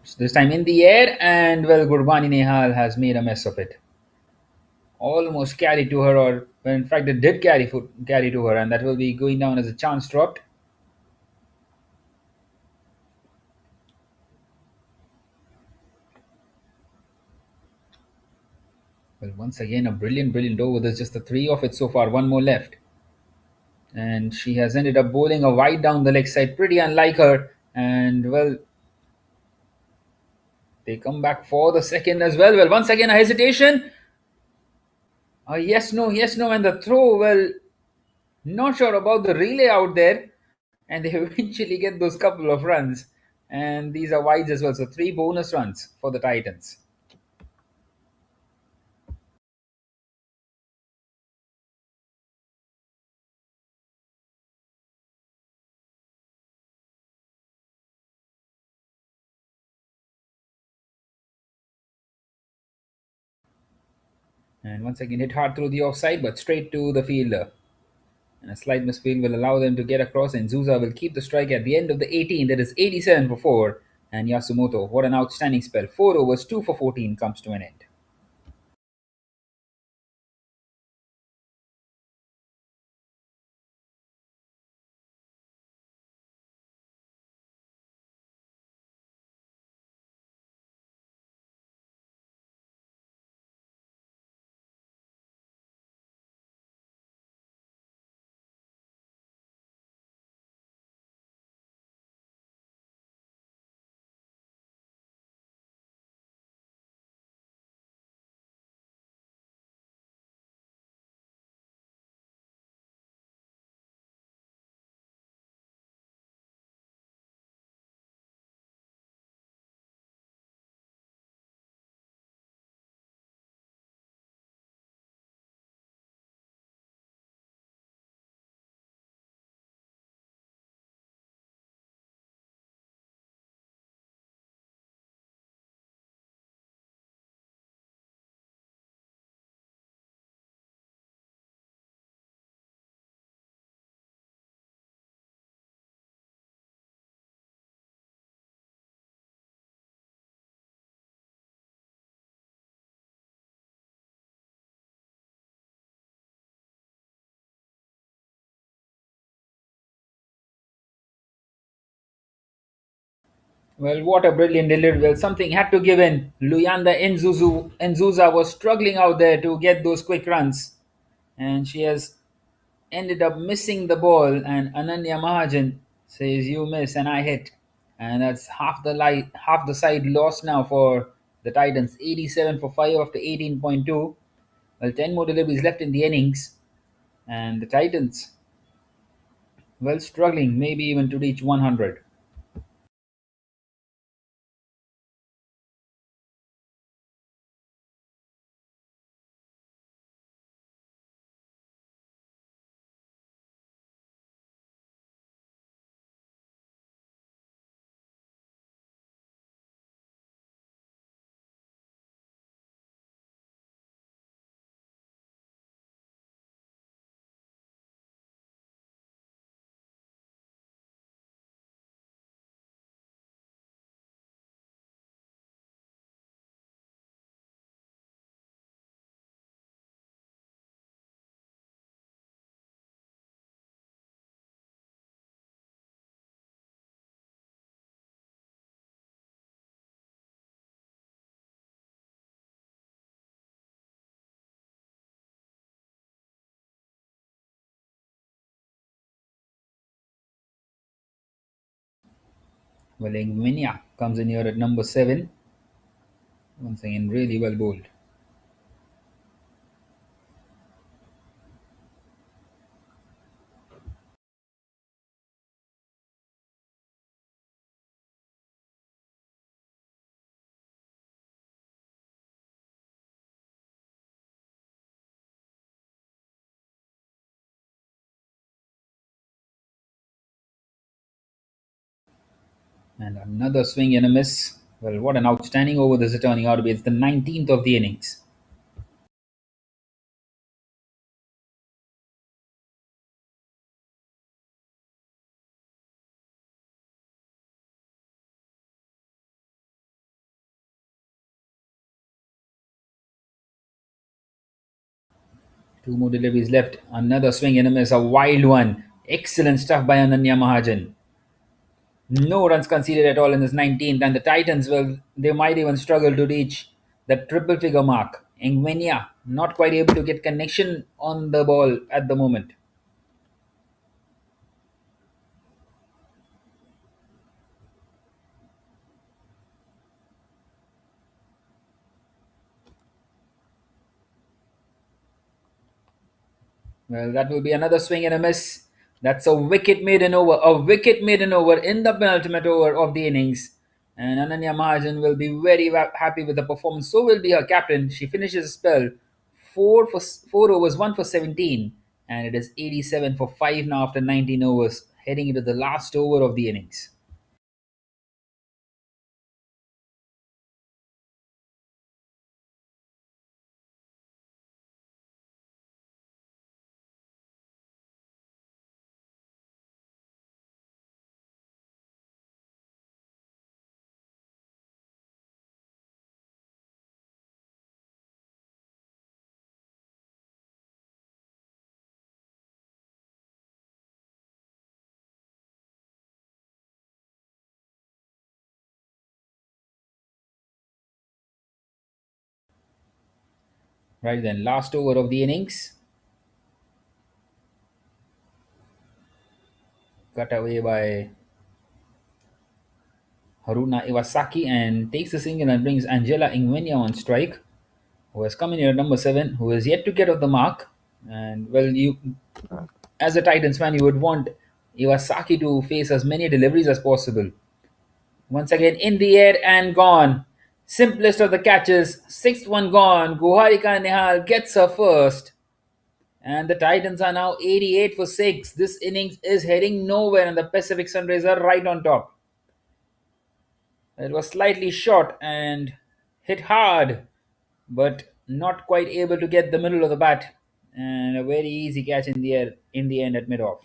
So this time in the air, and well, Gurbani Nehal has made a mess of it. Almost carried to her, or well, in fact, it did carry to her, and that will be going down as a chance dropped. Well, once again, a brilliant over. There's just the three of it so far. One more left. And she has ended up bowling a wide down the leg side, pretty unlike her. And well, they come back for the second as well. Well, once again, a hesitation. Yes, no, and the throw. Well, not sure about the relay out there. And they eventually get those couple of runs. And these are wides as well. So three bonus runs for the Titans. And once again, hit hard through the offside, but straight to the fielder. And a slight misfield will allow them to get across, and Zuza will keep the strike at the end of the 18. That is 87 for 4. And Yasumoto, what an outstanding spell. 4 overs, 2 for 14 comes to an end. Well, what a brilliant delivery. Well, something had to give in. Luyanda Nzuza was struggling out there to get those quick runs. And she has ended up missing the ball. And Ananya Mahajan says, "You miss and I hit." And that's half the side lost now for the Titans. 87 for 5 after 18.2. Well, 10 more deliveries left in the innings. And the Titans, well, struggling maybe even to reach 100. Well, Engvinia comes in here at number 7. Once again, really well bowled. And another swing and a miss. Well, what an outstanding over this is turning out to be. It's the 19th of the innings. Two more deliveries left. Another swing and a miss. A wild one. Excellent stuff by Ananya Mahajan. No runs conceded at all in this 19th, and the Titans, well, they might even struggle to reach that triple figure mark. Engvenia not quite able to get connection on the ball at the moment. Well, that will be another swing and a miss. That's a wicket maiden over. A wicket maiden over in the penultimate over of the innings. And Ananya Mahajan will be very happy with the performance. So will be her captain. She finishes a spell 4 overs, 1 for 17. And it is 87 for 5 now after 19 overs, heading into the last over of the innings. Right then, last over of the innings. Cut away by Haruna Iwasaki and takes the single and brings Angela Ingvenia on strike, who has come in here at number 7, who is yet to get off the mark. And well, you, as a Titans fan, you would want Iwasaki to face as many deliveries as possible. Once again, in the air and gone. Simplest of the catches, sixth one gone. Guharika Nehal gets her first. And the Titans are now 88 for 6. This innings is heading nowhere, and the Pacific Sunrays are right on top. It was slightly short and hit hard, but not quite able to get the middle of the bat. And a very easy catch in the air in the end at mid off.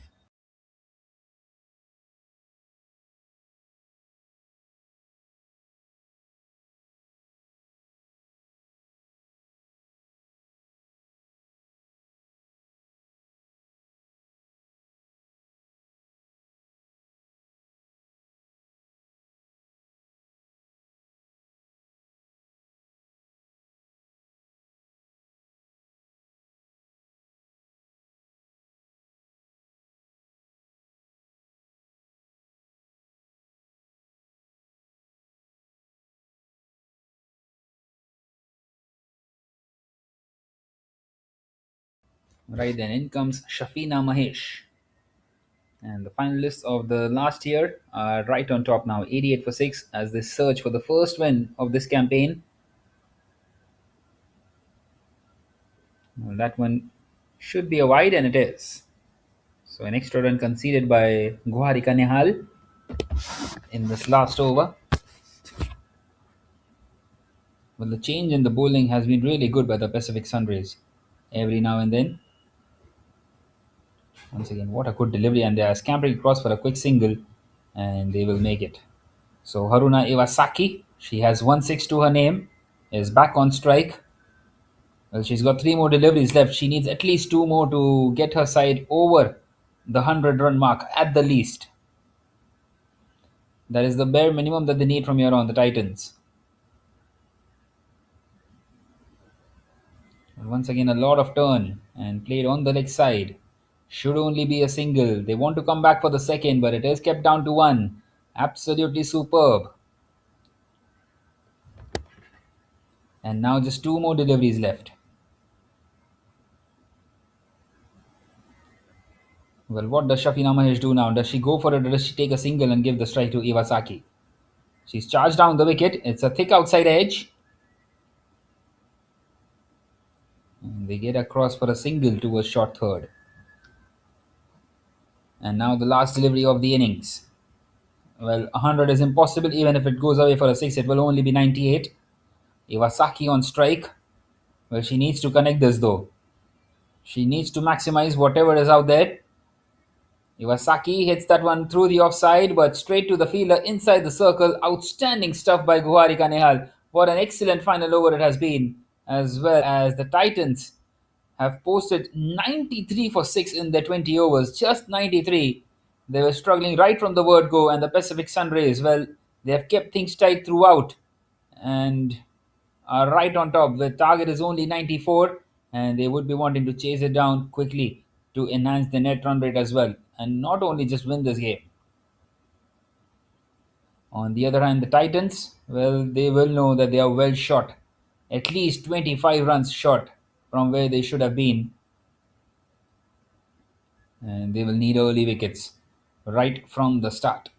Right then, in comes Shafina Mahesh. And the finalists of the last year are right on top now, 88 for 6, as they search for the first win of this campaign. Well, that one should be a wide, and it is. So, an extra run conceded by Guharika Nehal in this last over. Well, the change in the bowling has been really good by the Pacific Sunrays. Every now and then, once again, what a good delivery, and they are scampering across for a quick single, and they will make it. So Haruna Iwasaki, she has 1-6 to her name, is back on strike. Well, she's got 3 more deliveries left. She needs at least 2 more to get her side over the 100-run mark at the least. That is the bare minimum that they need from here on, the Titans. Once again, a lot of turn and played on the leg side. Should only be a single. They want to come back for the second, but it is kept down to 1 Absolutely superb. And now just two more deliveries left. Well, what does Shafina Mahesh do now? Does she go for it or does she take a single and give the strike to Iwasaki? She's charged down the wicket. It's a thick outside edge. And they get across for a single towards short third. And now the last delivery of the innings. Well, 100 is impossible. Even if it goes away for a 6, it will only be 98. Iwasaki on strike. Well, she needs to connect this though. She needs to maximize whatever is out there. Iwasaki hits that one through the offside, but straight to the fielder inside the circle. Outstanding stuff by Guharika Nehal. What an excellent final over it has been, as well as the Titans have posted 93 for 6 in their 20 overs. Just 93. They were struggling right from the word go, and the Pacific Sunrays, well, they have kept things tight throughout and are right on top. The target is only 94, and they would be wanting to chase it down quickly to enhance the net run rate as well, and not only just win this game. On the other hand, the Titans, well, they will know that they are well short, at least 25 runs short from where they should have been, and they will need early wickets right from the start.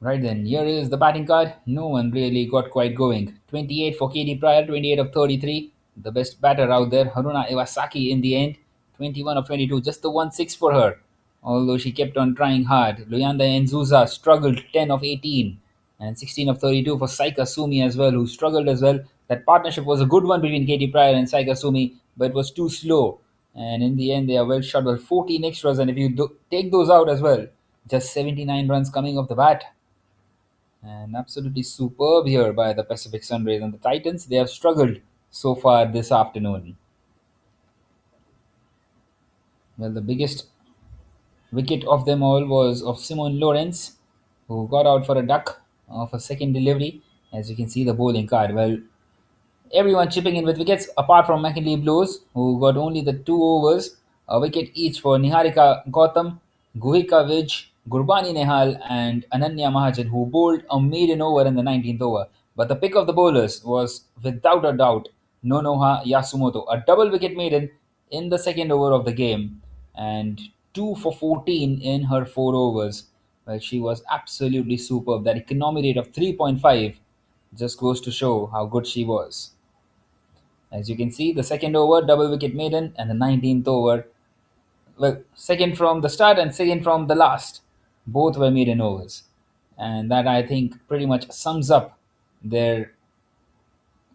Right then, here is the batting card. No one really got quite going. 28 for KD Pryor, 28 of 33. The best batter out there, Haruna Iwasaki in the end. 21 of 22, just the 1-6 for her. Although she kept on trying hard. Luyanda Nzuza struggled 10 of 18. And 16 of 32 for Saika Sumi as well, who struggled as well. That partnership was a good one between KD Pryor and Saika Sumi, but it was too slow. And in the end, they are well shot with 14 extras. And if you take those out as well, just 79 runs coming off the bat. And absolutely superb here by the Pacific Sunrays and the Titans. They have struggled so far this afternoon. Well, the biggest wicket of them all was of Simon Lawrence, who got out for a duck of a second delivery. As you can see, the bowling card. Well, everyone chipping in with wickets apart from McKinley Blues, who got only the 2 overs, a wicket each for Niharika Gautam, Guhika Vij, Gurbani Nehal, and Ananya Mahajan, who bowled a maiden over in the 19th over. But the pick of the bowlers was, without a doubt, Nonoha Yasumoto, a double wicket maiden in the second over of the game, and 2 for 14 in her 4 overs. Well, she was absolutely superb. That economy rate of 3.5 just goes to show how good she was. As you can see, the second over, double wicket maiden, and the 19th over, well, second from the start and second from the last. Both were maiden overs. And that, I think, pretty much sums up their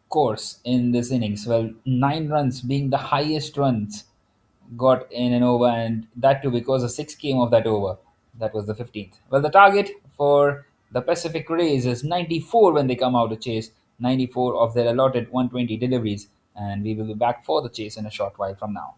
course in this innings. Well, 9 runs being the highest runs got in an over, and that too because a 6 came of that over. That was the 15th. Well, the target for the Pacific Rays is 94 when they come out to chase, 94 of their allotted 120 deliveries, and we will be back for the chase in a short while from now.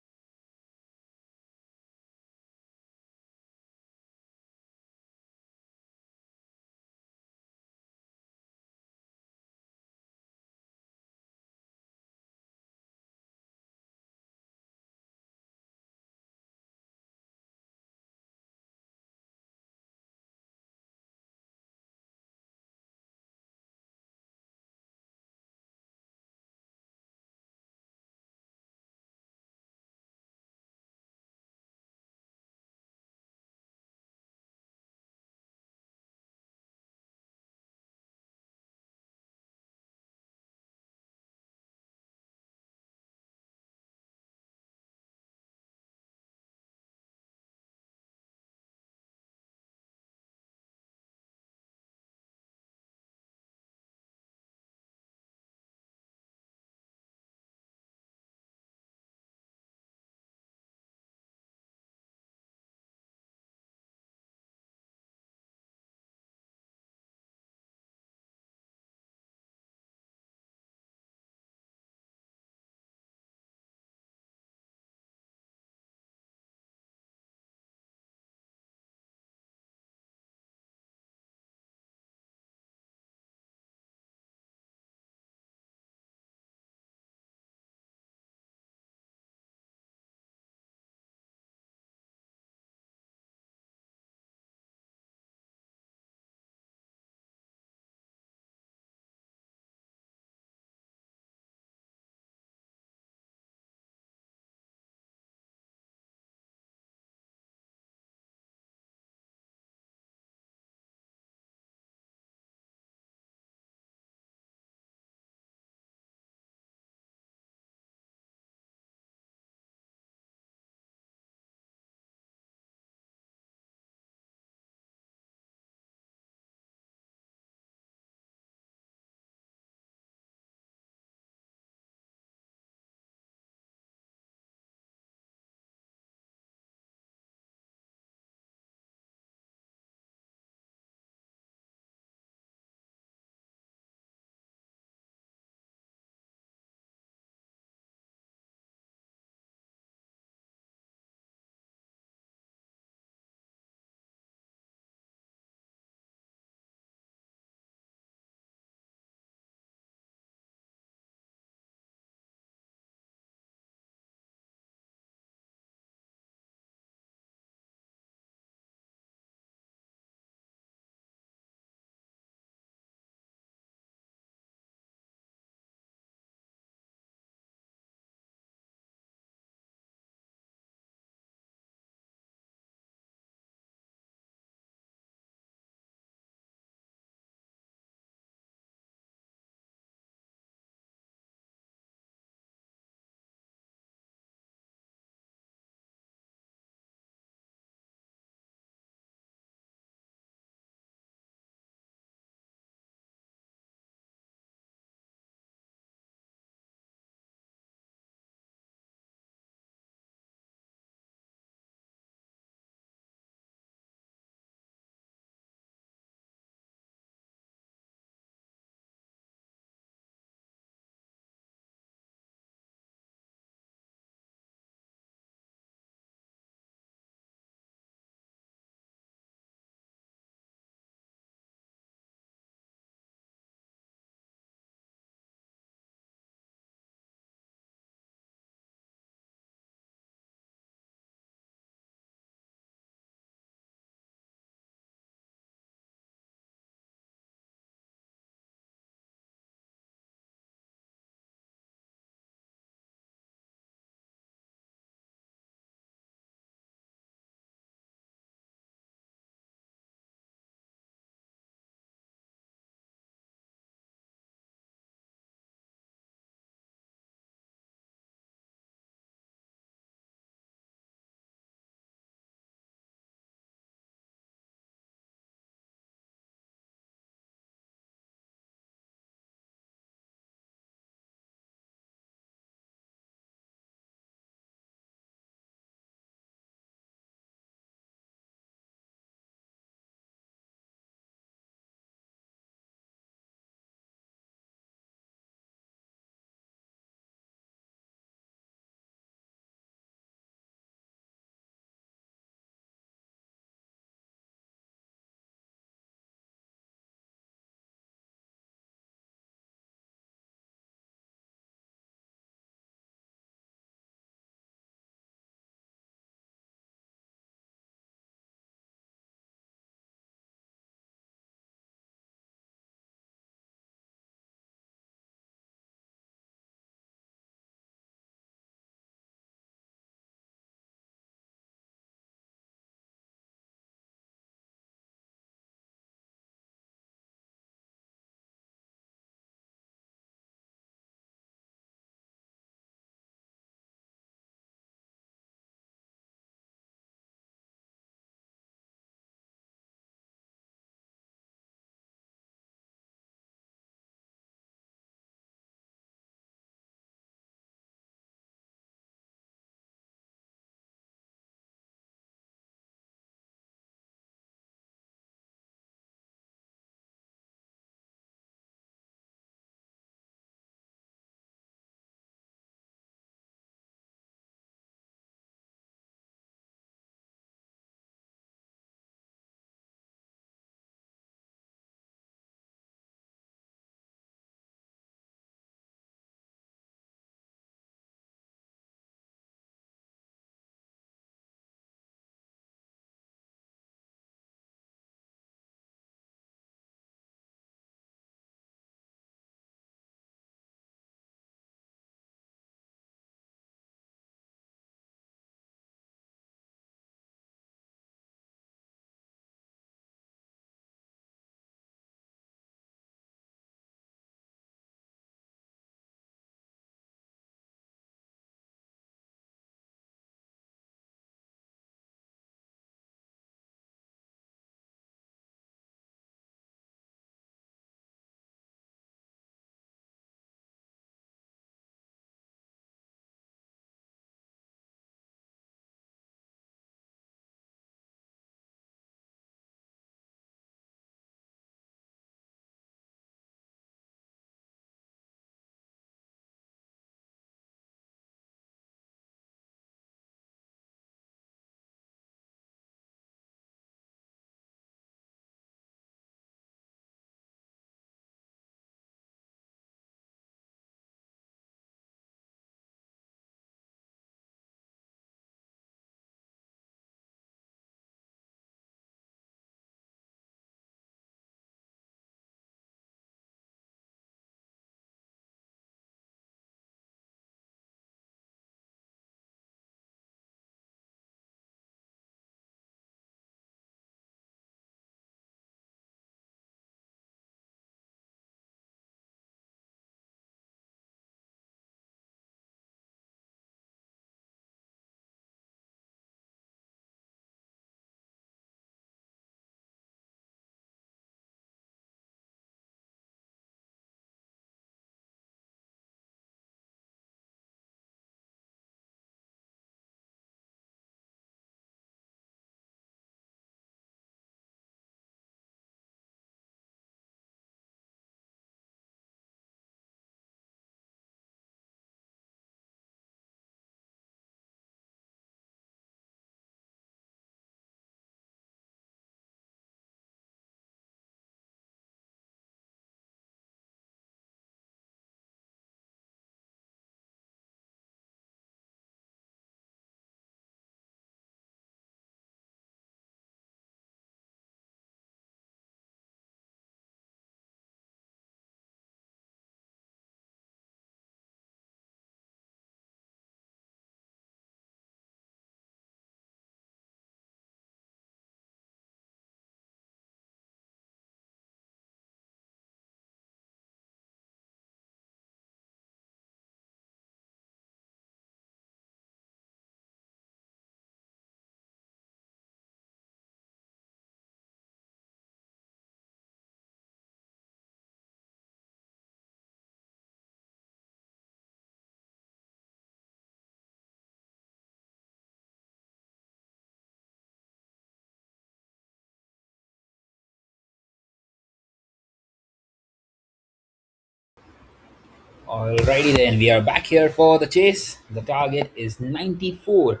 Alrighty then, we are back here for the chase. The target is 94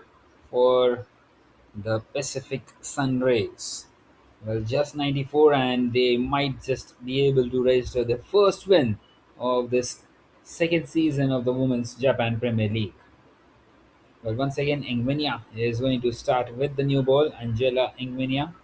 for the Pacific Sunrays. Well, just 94, and they might just be able to register the first win of this second season of the Women's Japan Premier League. Well, once again, Ingvinia is going to start with the new ball. Angela Ingvinia.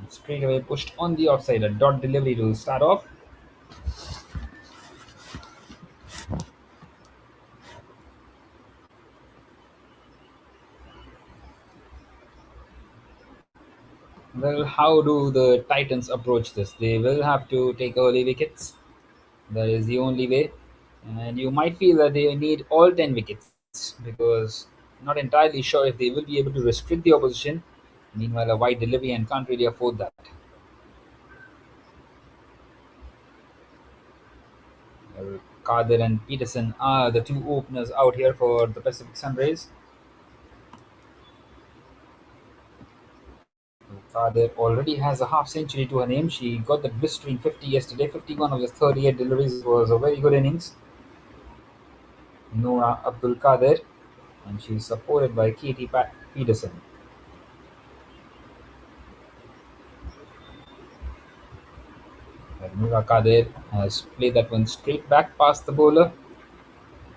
Straight away pushed on the offside. A dot delivery to start off. Well, how do the Titans approach this? They will have to take early wickets. That is the only way. And you might feel that they need all 10 wickets because not entirely sure if they will be able to restrict the opposition. Meanwhile, a wide delivery and can't really afford that. Kadir and Peterson are the two openers out here for the Pacific Sunrays. Kadir already has a half century to her name. She got that blistering 50 yesterday. 51 of the 38 deliveries was a very good innings. Noora Abdul Kadir, and she's supported by Katie Peterson. Noora Kadir has played that one straight back past the bowler.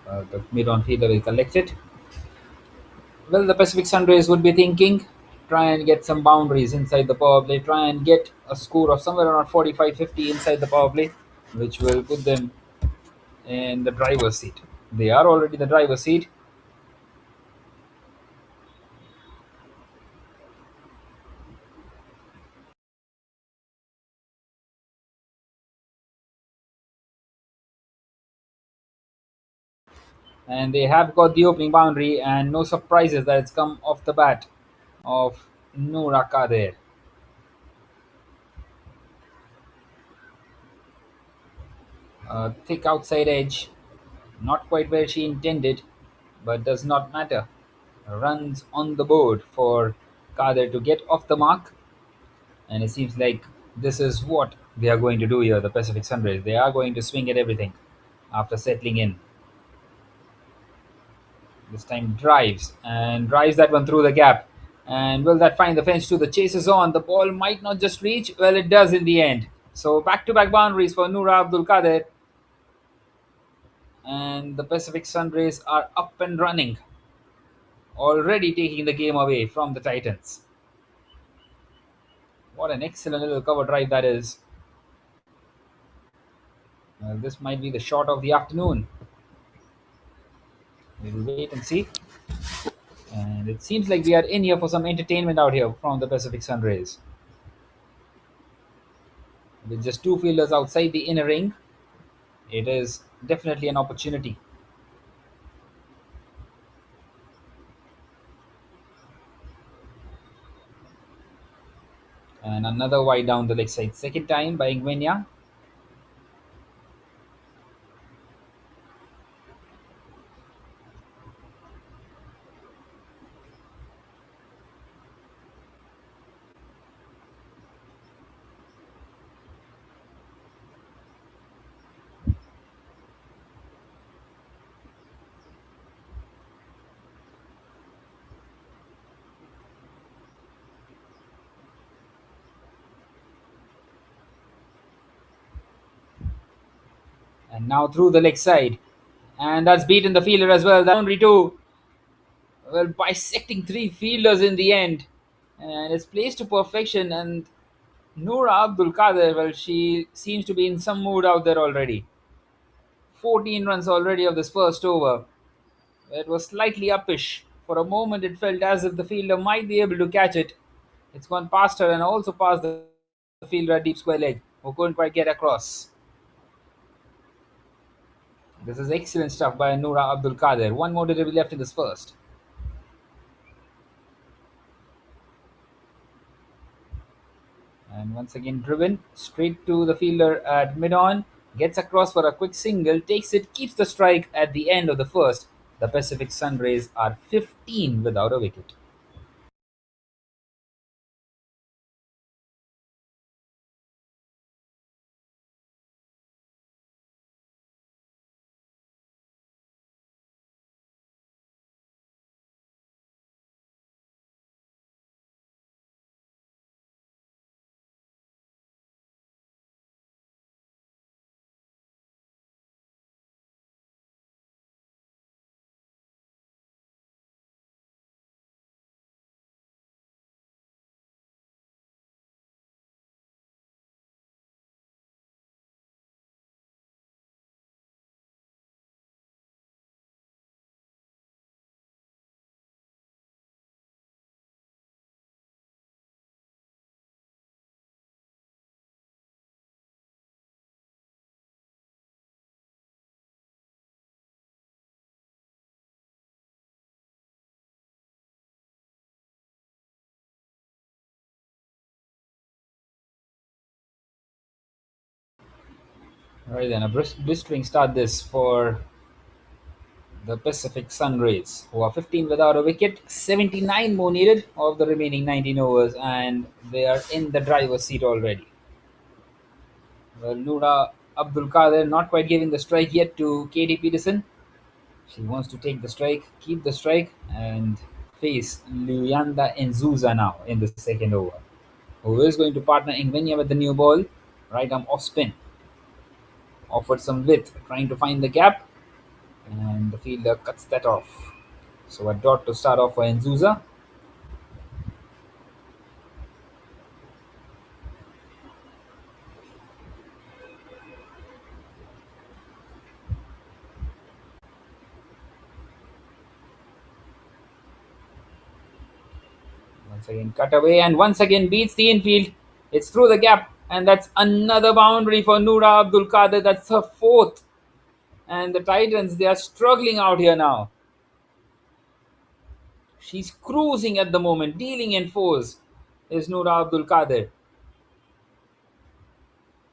The mid-on fielder will collect it. Well, the Pacific Sunrays would be thinking, try and get some boundaries inside the power play, try and get a score of somewhere around 45-50 inside the power play, which will put them in the driver's seat. They are already the driver's seat. And they have got the opening boundary, and no surprises that it's come off the bat of Nooraka there. A thick outside edge, not quite where she intended, but does not matter. Runs on the board for Kader to get off the mark, and it seems like this is what they are going to do here, the Pacific Sunrays. They are going to swing at everything after settling in. This time drives and drives that one through the gap. And will that find the fence to the chase is on? The ball might not just reach. Well, it does in the end. So back to back boundaries for Noora Abdul Kader. And the Pacific Sunrays are up and running. Already taking the game away from the Titans. What an excellent little cover drive that is. Well, this might be the shot of the afternoon. We'll wait and see. And it seems like we are in here for some entertainment out here from the Pacific Sunrays. With just two fielders outside the inner ring, it is definitely an opportunity. And another wide down the leg side. Second time by Ingvenia. And now through the leg side. And that's beaten the fielder as well. That boundary too. Well, bisecting three fielders in the end. And it's placed to perfection. And Noora Abdul Kader, well, she seems to be in some mood out there already. 14 runs already of this first over. It was slightly uppish. For a moment, it felt as if the fielder might be able to catch it. It's gone past her and also past the fielder at deep square leg, who couldn't quite get across. This is excellent stuff by Noora Abdul Kader. One more delivery left in this first. And once again driven straight to the fielder at mid on. Gets across for a quick single, takes it, keeps the strike at the end of the first. The Pacific Sunrays are 15 without a wicket. Right then, a blistering start this for the Pacific Sunrays, who are 15 without a wicket, 79 more needed of the remaining 19 overs, and they are in the driver's seat already. Well, Noora Abdul Kader not quite giving the strike yet to Katie Peterson. She wants to take the strike, keep the strike, and face Luyanda Nzuza now in the second over, who is going to partner Ingvenya with the new ball. Right arm off spin. Offered some width, trying to find the gap, and the fielder cuts that off. So a dot to start off for Nzuza. Once again, cut away and once again beats the infield. It's through the gap, and that's another boundary for Noora Abdul Kader. That's her fourth. And the Titans, they are struggling out here now. She's cruising at the moment, dealing in fours. Is Noora Abdul Kader.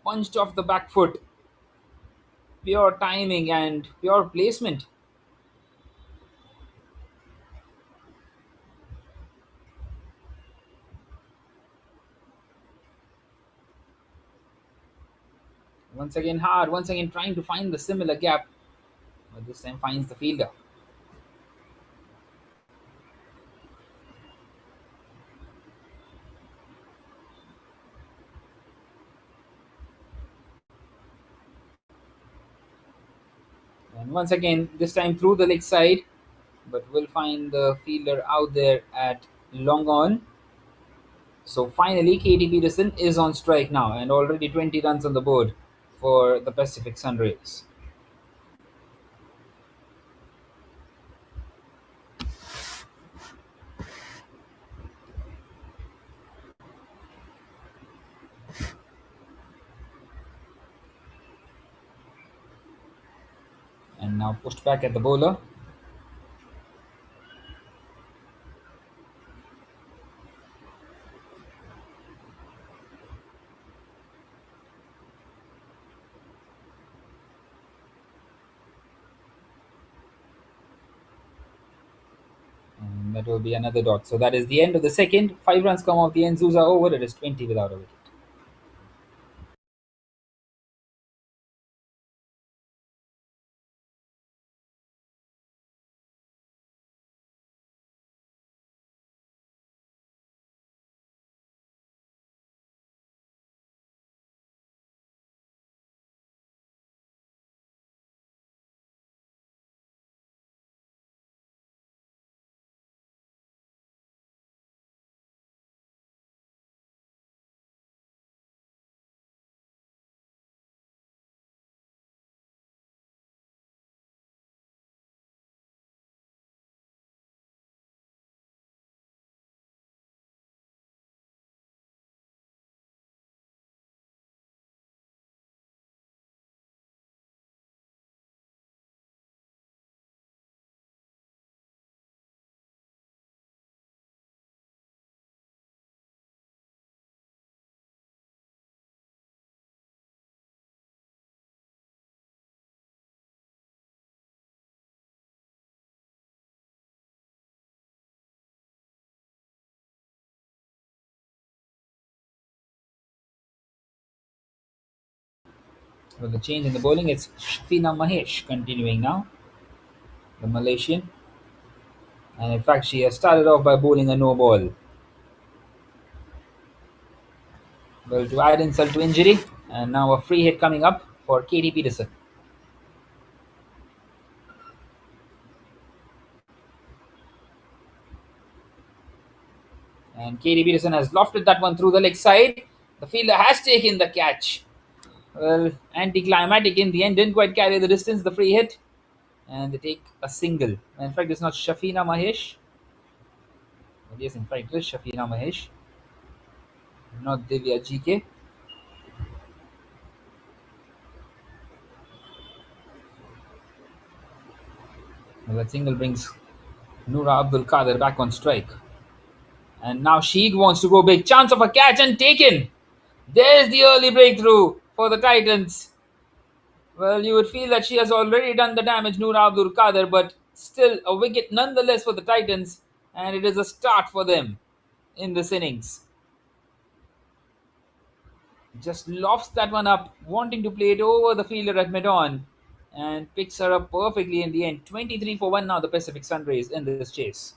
Punched off the back foot. Pure timing and pure placement. Once again hard, once again trying to find the similar gap. But this time finds the fielder. And once again, this time through the leg side, but we'll find the fielder out there at long on. So finally, Katie Peterson is on strike now, and already 20 runs on the board for the Pacific Sunrays. And now pushed back at the bowler. And that will be another dot. So that is the end of the second. 5 runs come off the Nzuza over. It is 20 without a wicket. With the change in the bowling, it's Shafina Mahesh continuing now, the Malaysian. And in fact, she has started off by bowling a no ball. Well, to add insult to injury, and now a free hit coming up for Katie Peterson. And Katie Peterson has lofted that one through the leg side. The fielder has taken the catch. Well, anticlimactic in the end, didn't quite carry the distance, the free hit. And they take a single. In fact, it's not Shafina Mahesh. Well, yes, in fact, it is Shafina Mahesh, not Divya GK. Well, that single brings Noora Abdul Kader back on strike. And now Sheikh wants to go big. Chance of a catch and taken. There's the early breakthrough for the Titans. Well, you would feel that she has already done the damage, Noora Abdul Kader, but still a wicket nonetheless for the Titans, and it is a start for them in this innings. Just lofts that one up, wanting to play it over the fielder at mid on, and picks her up perfectly in the end. 23 for 1 now, the Pacific Sunrays in this chase.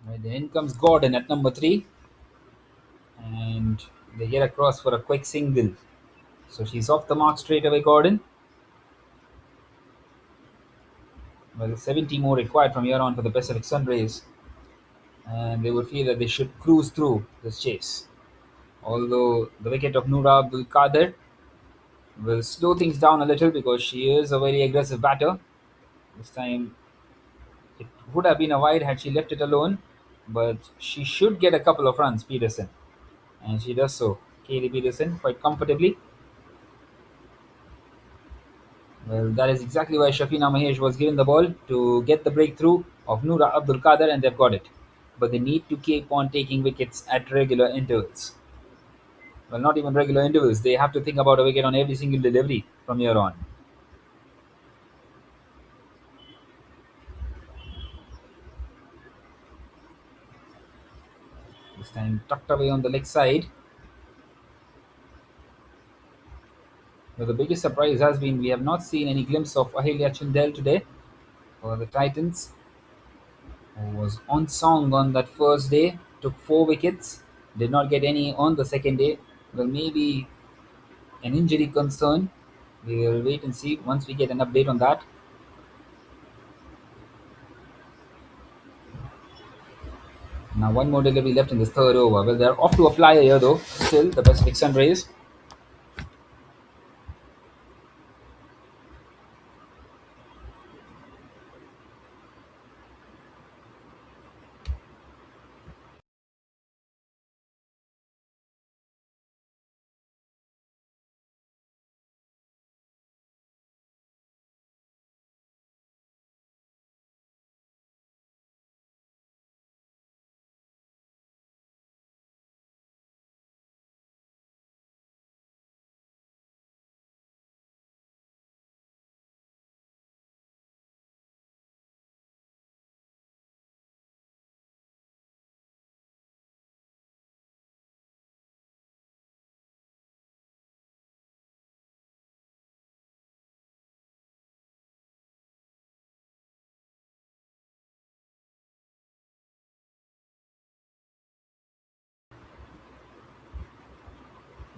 Right, then in comes Gordon at number 3, and they get across for a quick single. So she's off the mark straight away, Gordon. Well, 70 more required from here on for the Pacific Sunrays, and they would feel that they should cruise through this chase. Although the wicket of Noora Abdul Kader will slow things down a little because she is a very aggressive batter. This time it would have been a wide had she left it alone, but she should get a couple of runs, Peterson, and she does so. Katie Peterson quite comfortably. Well, that is exactly why Shafina Mahesh was given the ball to get the breakthrough of Noora Abdul Kader, and they've got it. But they need to keep on taking wickets at regular intervals. Well, not even regular intervals. They have to think about a wicket on every single delivery from here on. This time tucked away on the leg side. But the biggest surprise has been we have not seen any glimpse of Ahilya Chindel today for the Titans, who was on song on that first day, took 4 wickets, did not get any on the second day. Well, maybe an injury concern. We will wait and see once we get an update on that. Now, one more delivery left in this third over. Well, they're off to a flyer here, though. Still, the Pacific Sunrays.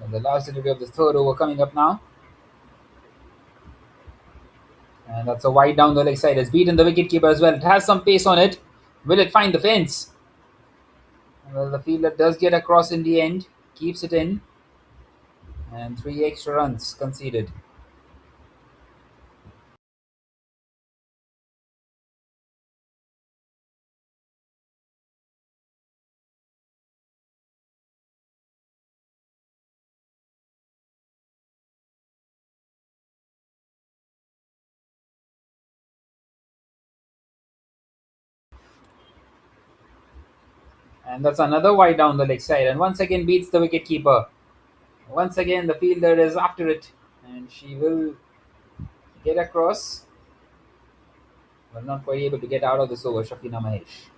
And the last delivery of the third over coming up now. And that's a wide down the leg side. It's beaten the wicketkeeper as well. It has some pace on it. Will it find the fence? Well, the fielder does get across in the end. Keeps it in. And 3 extra runs conceded. And that's another wide down the leg side. And once again beats the wicketkeeper. Once again, the fielder is after it. And she will get across. But not quite able to get out of this over, Shafina Mahesh.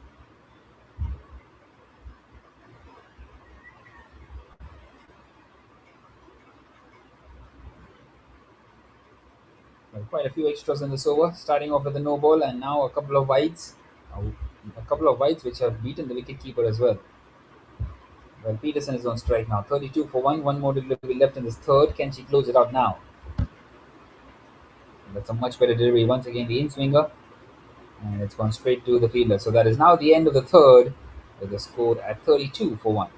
Well, quite a few extras in this over, starting off with a no ball and now a couple of wides. A couple of wides which have beaten the wicketkeeper as well. Well, Peterson is on strike now. 32 for 1. One more delivery left in this third. Can she close it out now? That's a much better delivery. Once again, the in swinger. And it's gone straight to the fielder. So that is now the end of the third with the score at 32 for 1.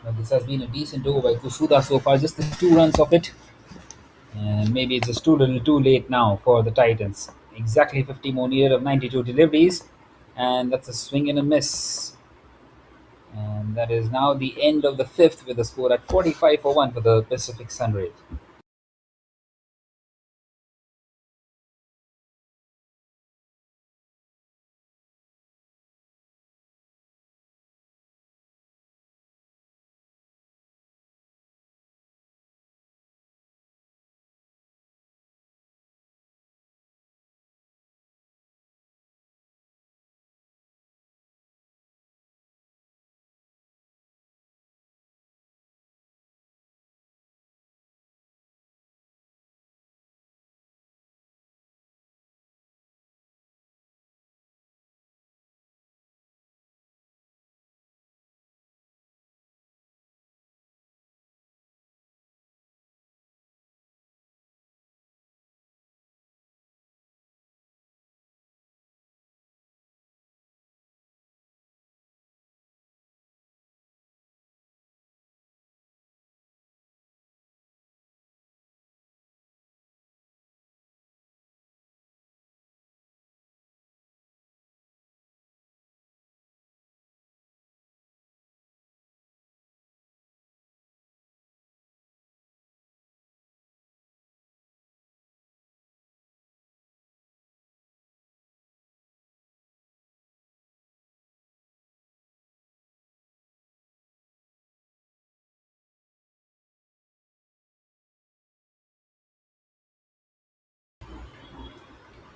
But this has been a decent over by Kusuda so far, just the 2 runs of it. And maybe it's just too little too late now for the Titans. Exactly 50 more needed of 92 deliveries. And that's a swing and a miss. And that is now the end of the fifth with the score at 45 for 1 for the Pacific Sunrays.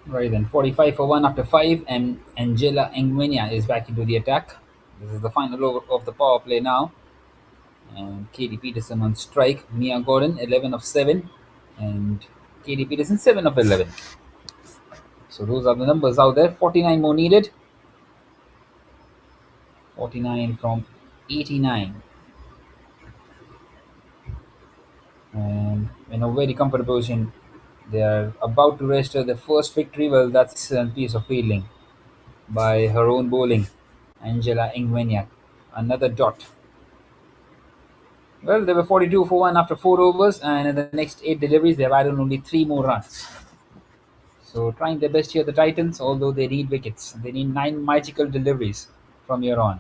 Right then, 45 for 1 after 5, and Angela Engwenya is back into the attack. This is the final over of the power play now. And Katie Peterson on strike. Mia Gordon, 11 of 7. And Katie Peterson, 7 of 11. So those are the numbers out there. 49 more needed. 49 from 89. And in a very comfortable position, they are about to register their first victory. Well, that's a piece of fielding by her own bowling, Angela Ingwenya. Another dot. Well, they were 42 for 1 after 4 overs, and in the next 8 deliveries, they've added only 3 more runs. So, trying their best here, the Titans, although they need wickets. They need 9 magical deliveries from here on.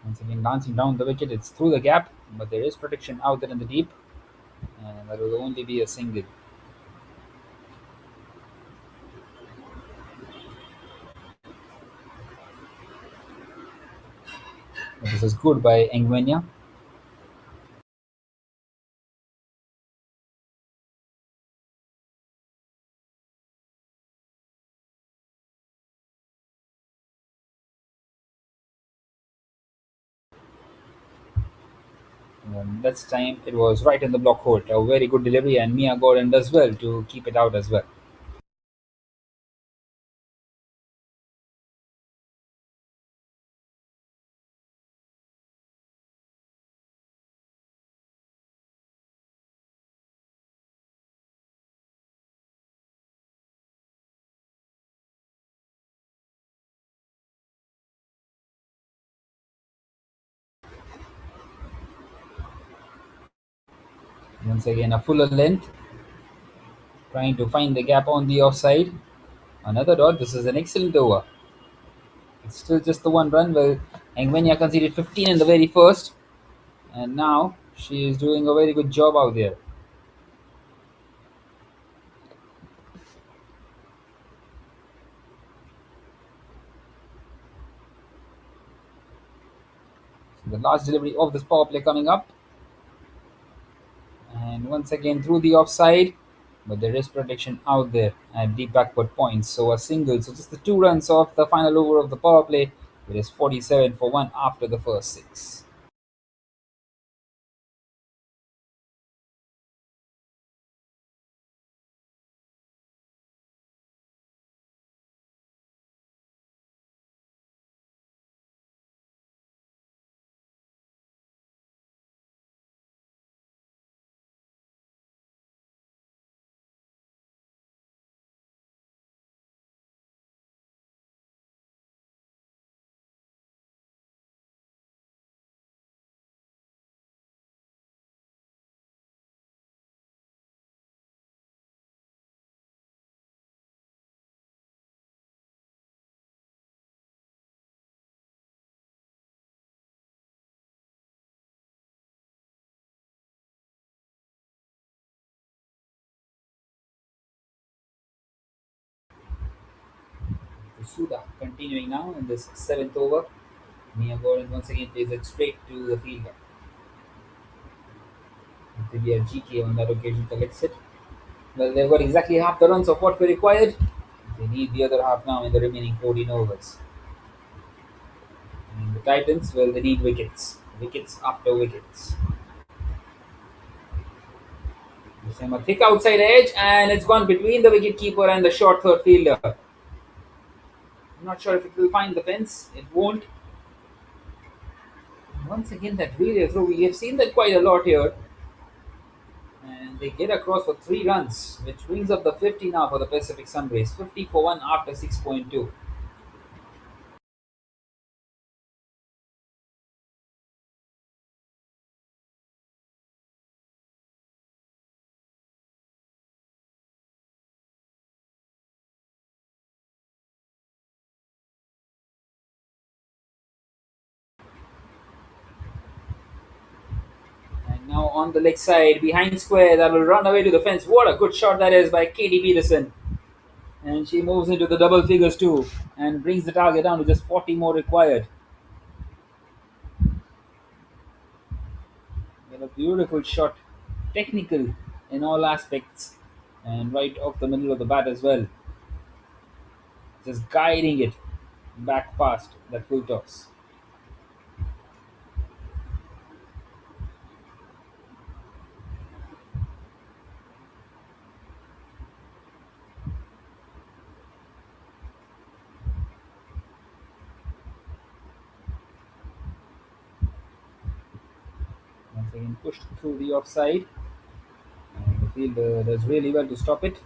Once again, dancing down the wicket, it's through the gap, but there is protection out there in the deep, and that will only be a single. But this is good by Engwenya. This time it was right in the block hole. A very good delivery, and Mia Gordon does well to keep it out as well. Once again, a fuller length, trying to find the gap on the offside. Another dot. This is an excellent over. It's still just the 1 run. Well, Engwenya conceded 15 in the very first, and now she is doing a very good job out there. So the last delivery of this power play coming up, and once again through the offside, but there is protection out there at deep backward points. So a single. So just the 2 runs of the final over of the power play. It is 47 for 1 after the first 6. Kusuda. Continuing now in this seventh over. Mia Gordon once again plays it straight to the fielder. Divya GK on that occasion collects it. Well, they've got exactly half the runs of what we required. They need the other half now in the remaining 14 overs. And the Titans, well, they need wickets. Wickets after wickets. This time a thick outside edge, and it's gone between the wicketkeeper and the short third fielder. I'm not sure if it will find the fence. It won't. Once again, that relay throw, we have seen that quite a lot here. And they get across for 3 runs, which brings up the 50 now for the Pacific Sunrays. 50 for 1 after 6.2. And now on the leg side, behind square, that will run away to the fence. What a good shot that is by Katie Peterson. And she moves into the double figures too and brings the target down to just 40 more required. Well, a beautiful shot, technical in all aspects, and right off the middle of the bat as well. Just guiding it back past that full toss. Once again pushed through the offside. And the fielder does really well to stop it.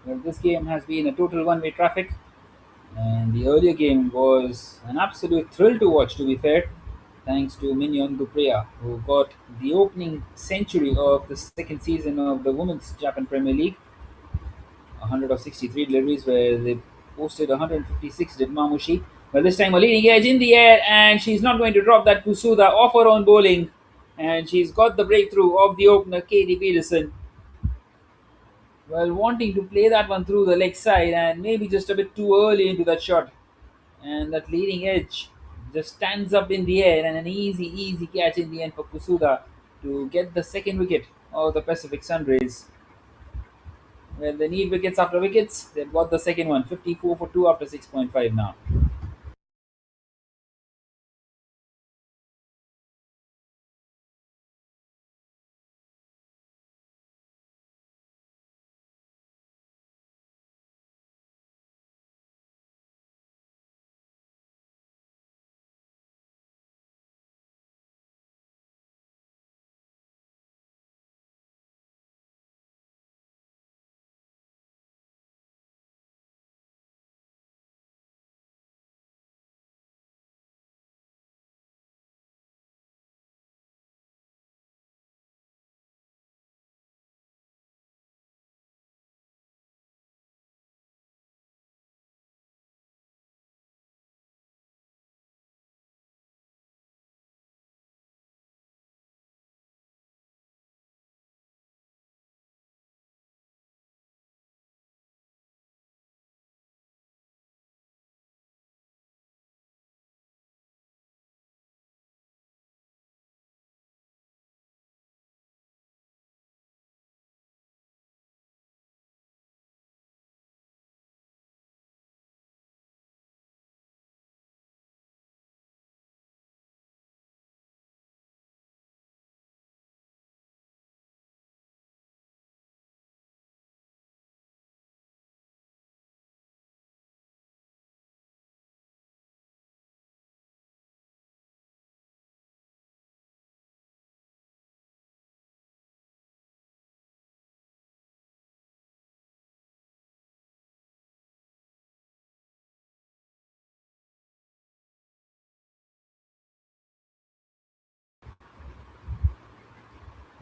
Well, this game has been a total one-way traffic, and the earlier game was an absolute thrill to watch, to be fair, thanks to Mignon Dupreya, who got the opening century of the second season of the Women's Japan Premier League. 163 deliveries, where they posted 156, did Mamushi. But this time a leading edge in the air, and she's not going to drop that Kusuda off her own bowling. And she's got the breakthrough of the opener, Katie Peterson. Well, wanting to play that one through the leg side and maybe just a bit too early into that shot. And that leading edge just stands up in the air, and an easy catch in the end for Kusuda to get the second wicket of the Pacific Sunrays. Well, they need wickets after wickets. They've got the second one, 54 for 2 after 6.5 now.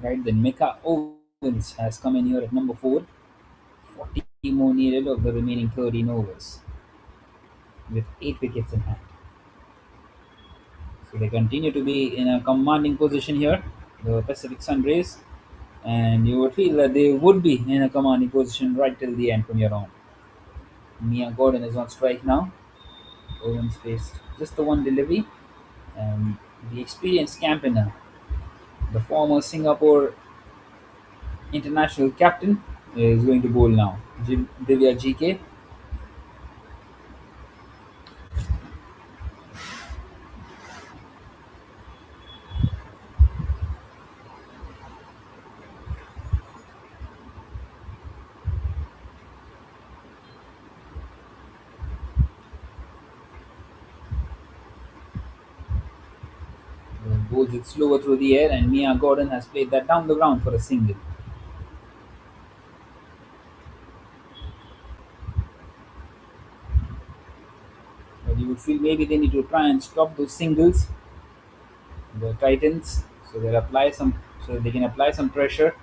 Right then, Mecca Owens has come in here at number 4. 40 more needed of the remaining 13 overs. with 8 wickets in hand. So they continue to be in a commanding position here, the Pacific Sunrays, and you would feel that they would be in a commanding position right till the end from here on. Mia Gordon is on strike now. Owens faced just the one delivery, and the experienced campaigner, the former Singapore international captain, is going to bowl now. Divya GK. Bowls it slower through the air, and Mia Gordon has played that down the ground for a single. But you would feel maybe they need to try and stop those singles, the Titans, so they can apply some pressure.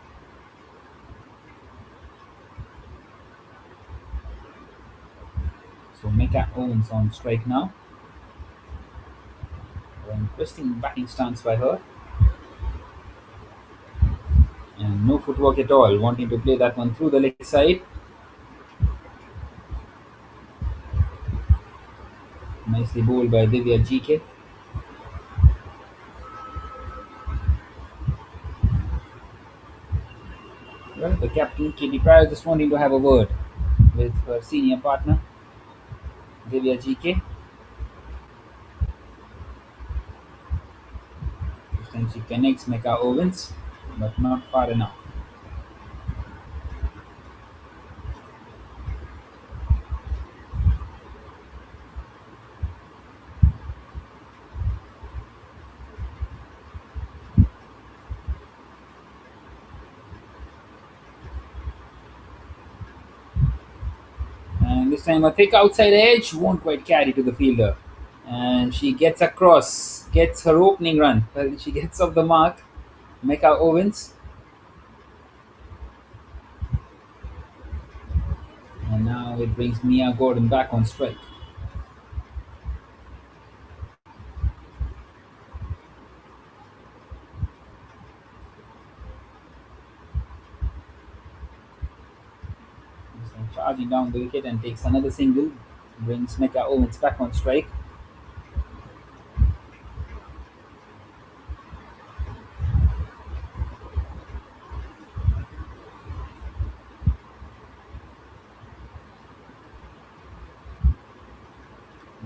So Mecca Owens on strike now. An interesting batting stance by her, and no footwork at all, wanting to play that one through the leg side. Nicely bowled by Divya GK. Well, the captain Katie Pryor just wanting to have a word with her senior partner Divya GK. This time she connects Mecca Owens, but not far enough. And this time a thick outside edge won't quite carry to the fielder. And she gets across, gets her opening run. Well, she gets off the mark. Mecca Owens. And now it brings Mia Gordon back on strike. This time charging down the wicket and takes another single. Brings Mecca Owens back on strike.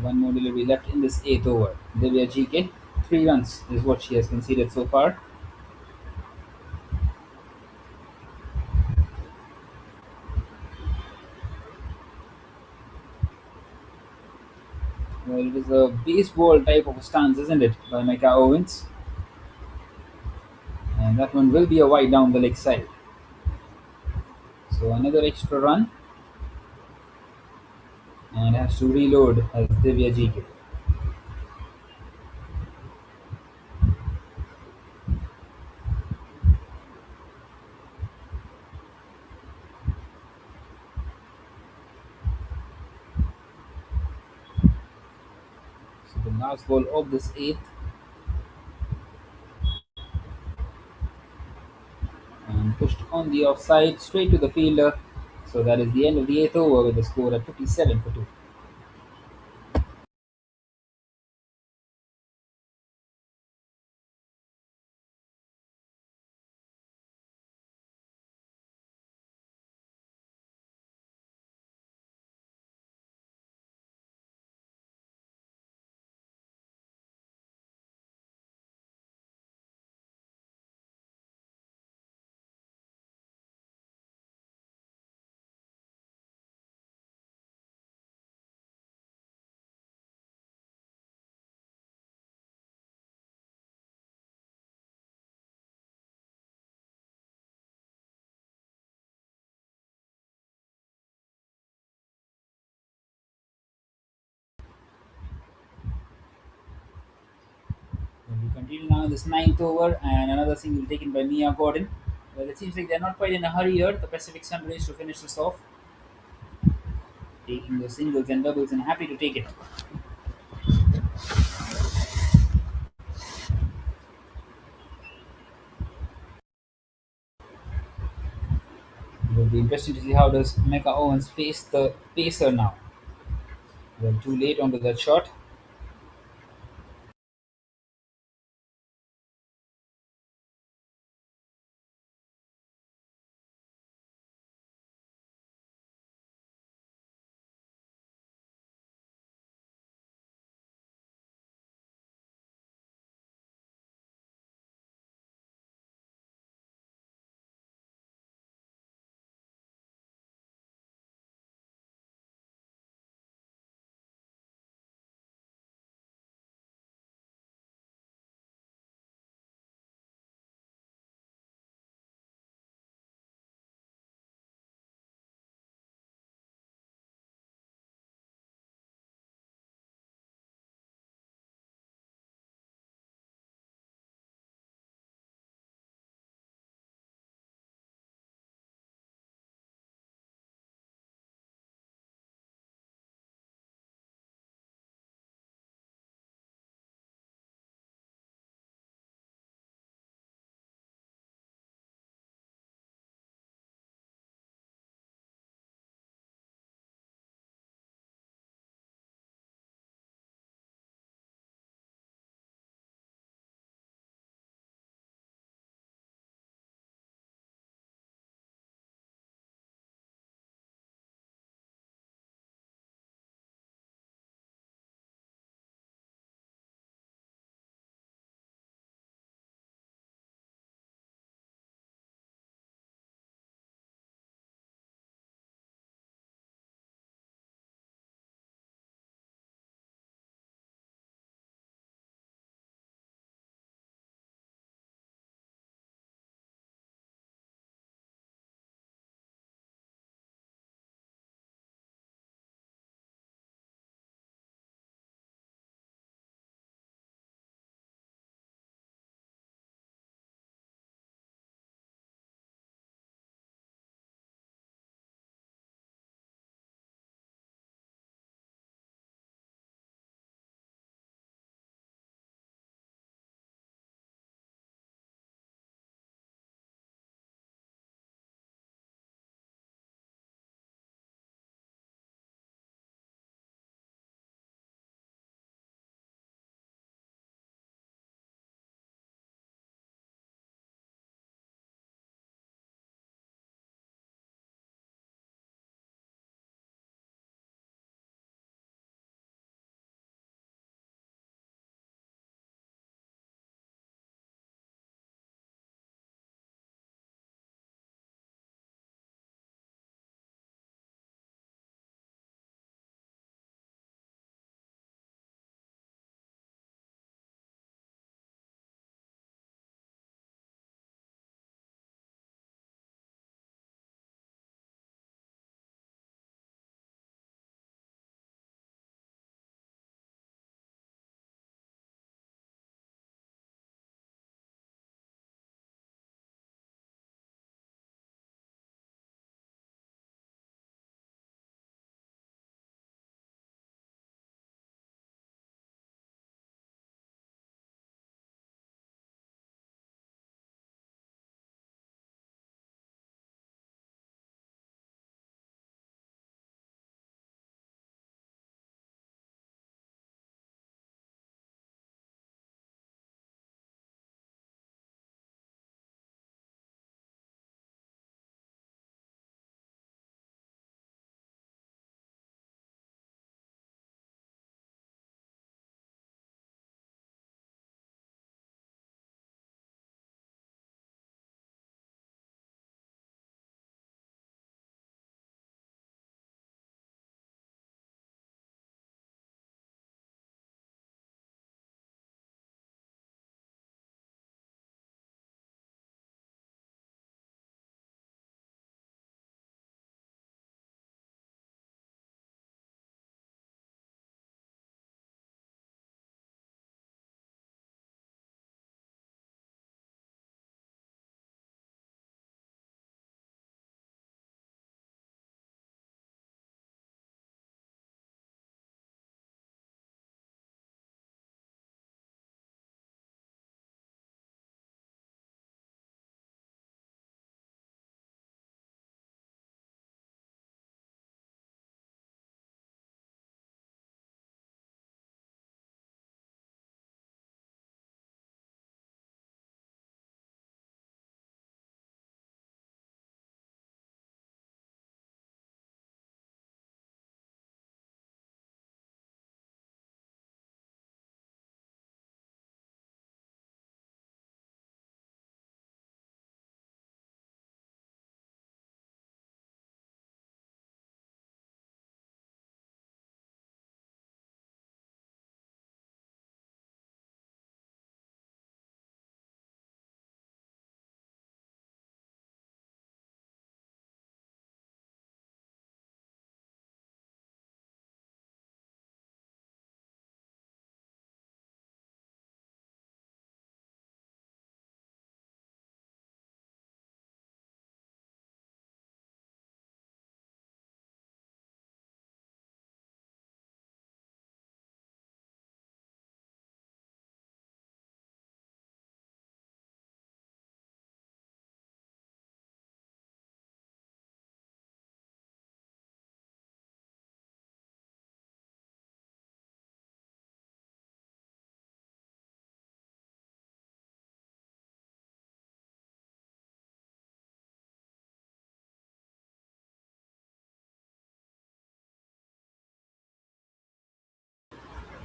One more delivery left in this eighth over. Divya GK, 3 runs is what she has conceded so far. Well, it is a baseball type of a stance, isn't it, by Mecca Owens? And that one will be a wide down the leg side. So another extra run, and has to reload as Divya GK. So the last ball of this eighth, and pushed on the offside straight to the fielder. So that is the end of the eighth over with the score at 57 for 2. And we continue now in this ninth over, and another single taken by Mia Gordon. Well, it seems like they're not quite in a hurry here, the Pacific Sunrays, to finish this off. taking the singles and doubles and happy to take it. It will be interesting to see how does Mecca Owens face the pacer now. Well, too late onto that shot.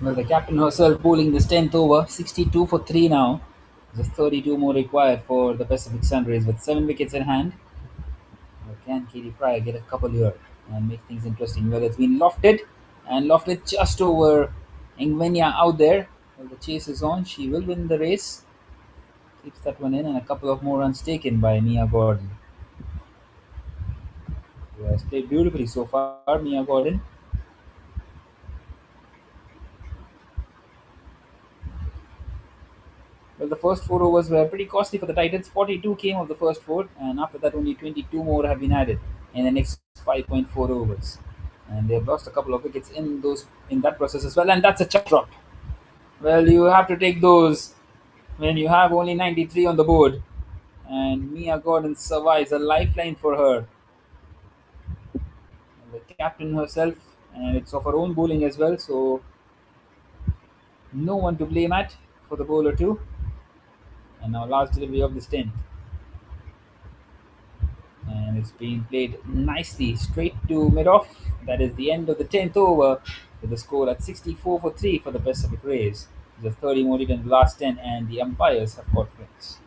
Well, the captain herself bowling this 10th over, 62 for 3 now. Just 32 more required for the Pacific Sunrays with 7 wickets in hand. Well, can Katie Pryor get a couple here and make things interesting? Well, it's been lofted and lofted just over Ingvenia out there. Well, the chase is on. She will win the race. Keeps that one in and a couple of more runs taken by Mia Gordon. Who has played beautifully so far, Mia Gordon. Well, the first 4 overs were pretty costly for the Titans. 42 came of the first four, and after that, only 22 more have been added in the next 5.4 overs. And they've lost a couple of wickets in that process as well. And that's a chuck drop. Well, you have to take those when you have only 93 on the board. And Mia Gordon survives, a lifeline for her. The captain herself, and it's of her own bowling as well. So no one to blame at for the bowler too. And now last delivery of this 10th. And it's being played nicely straight to mid off. That is the end of the 10th over with the score at 64 for 3 for the Pacific Rays. There's 30 more in the last 10, and the umpires have caught points.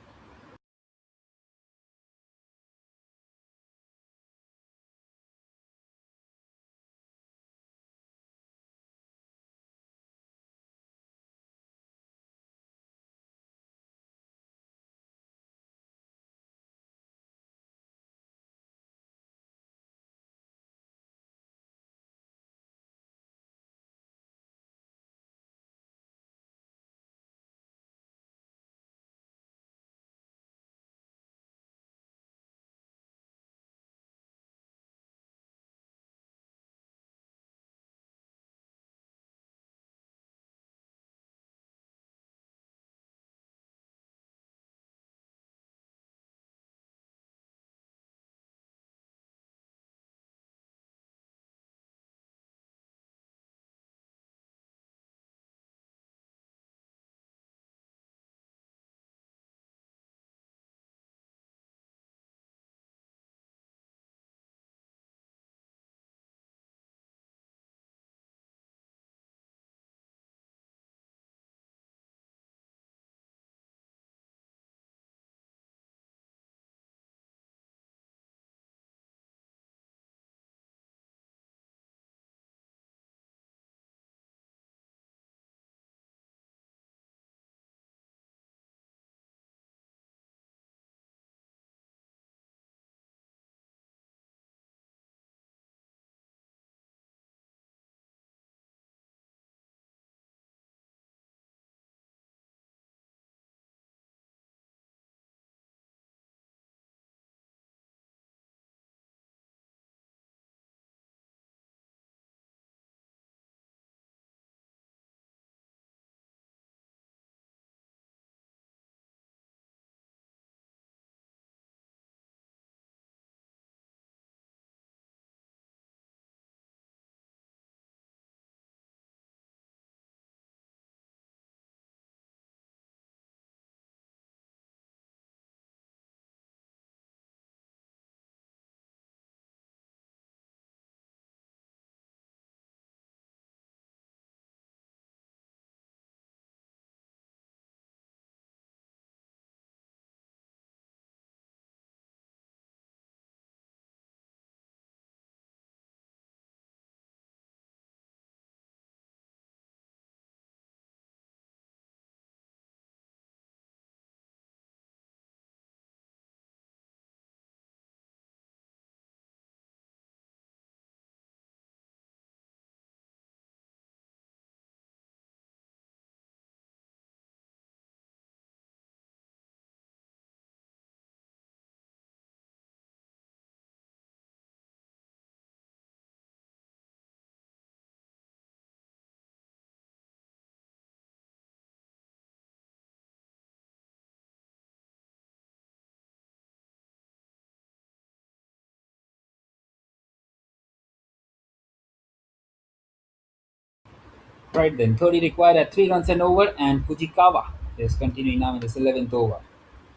Right then, 30 required at 3 runs and over, and Fujikawa is continuing now in this 11th over.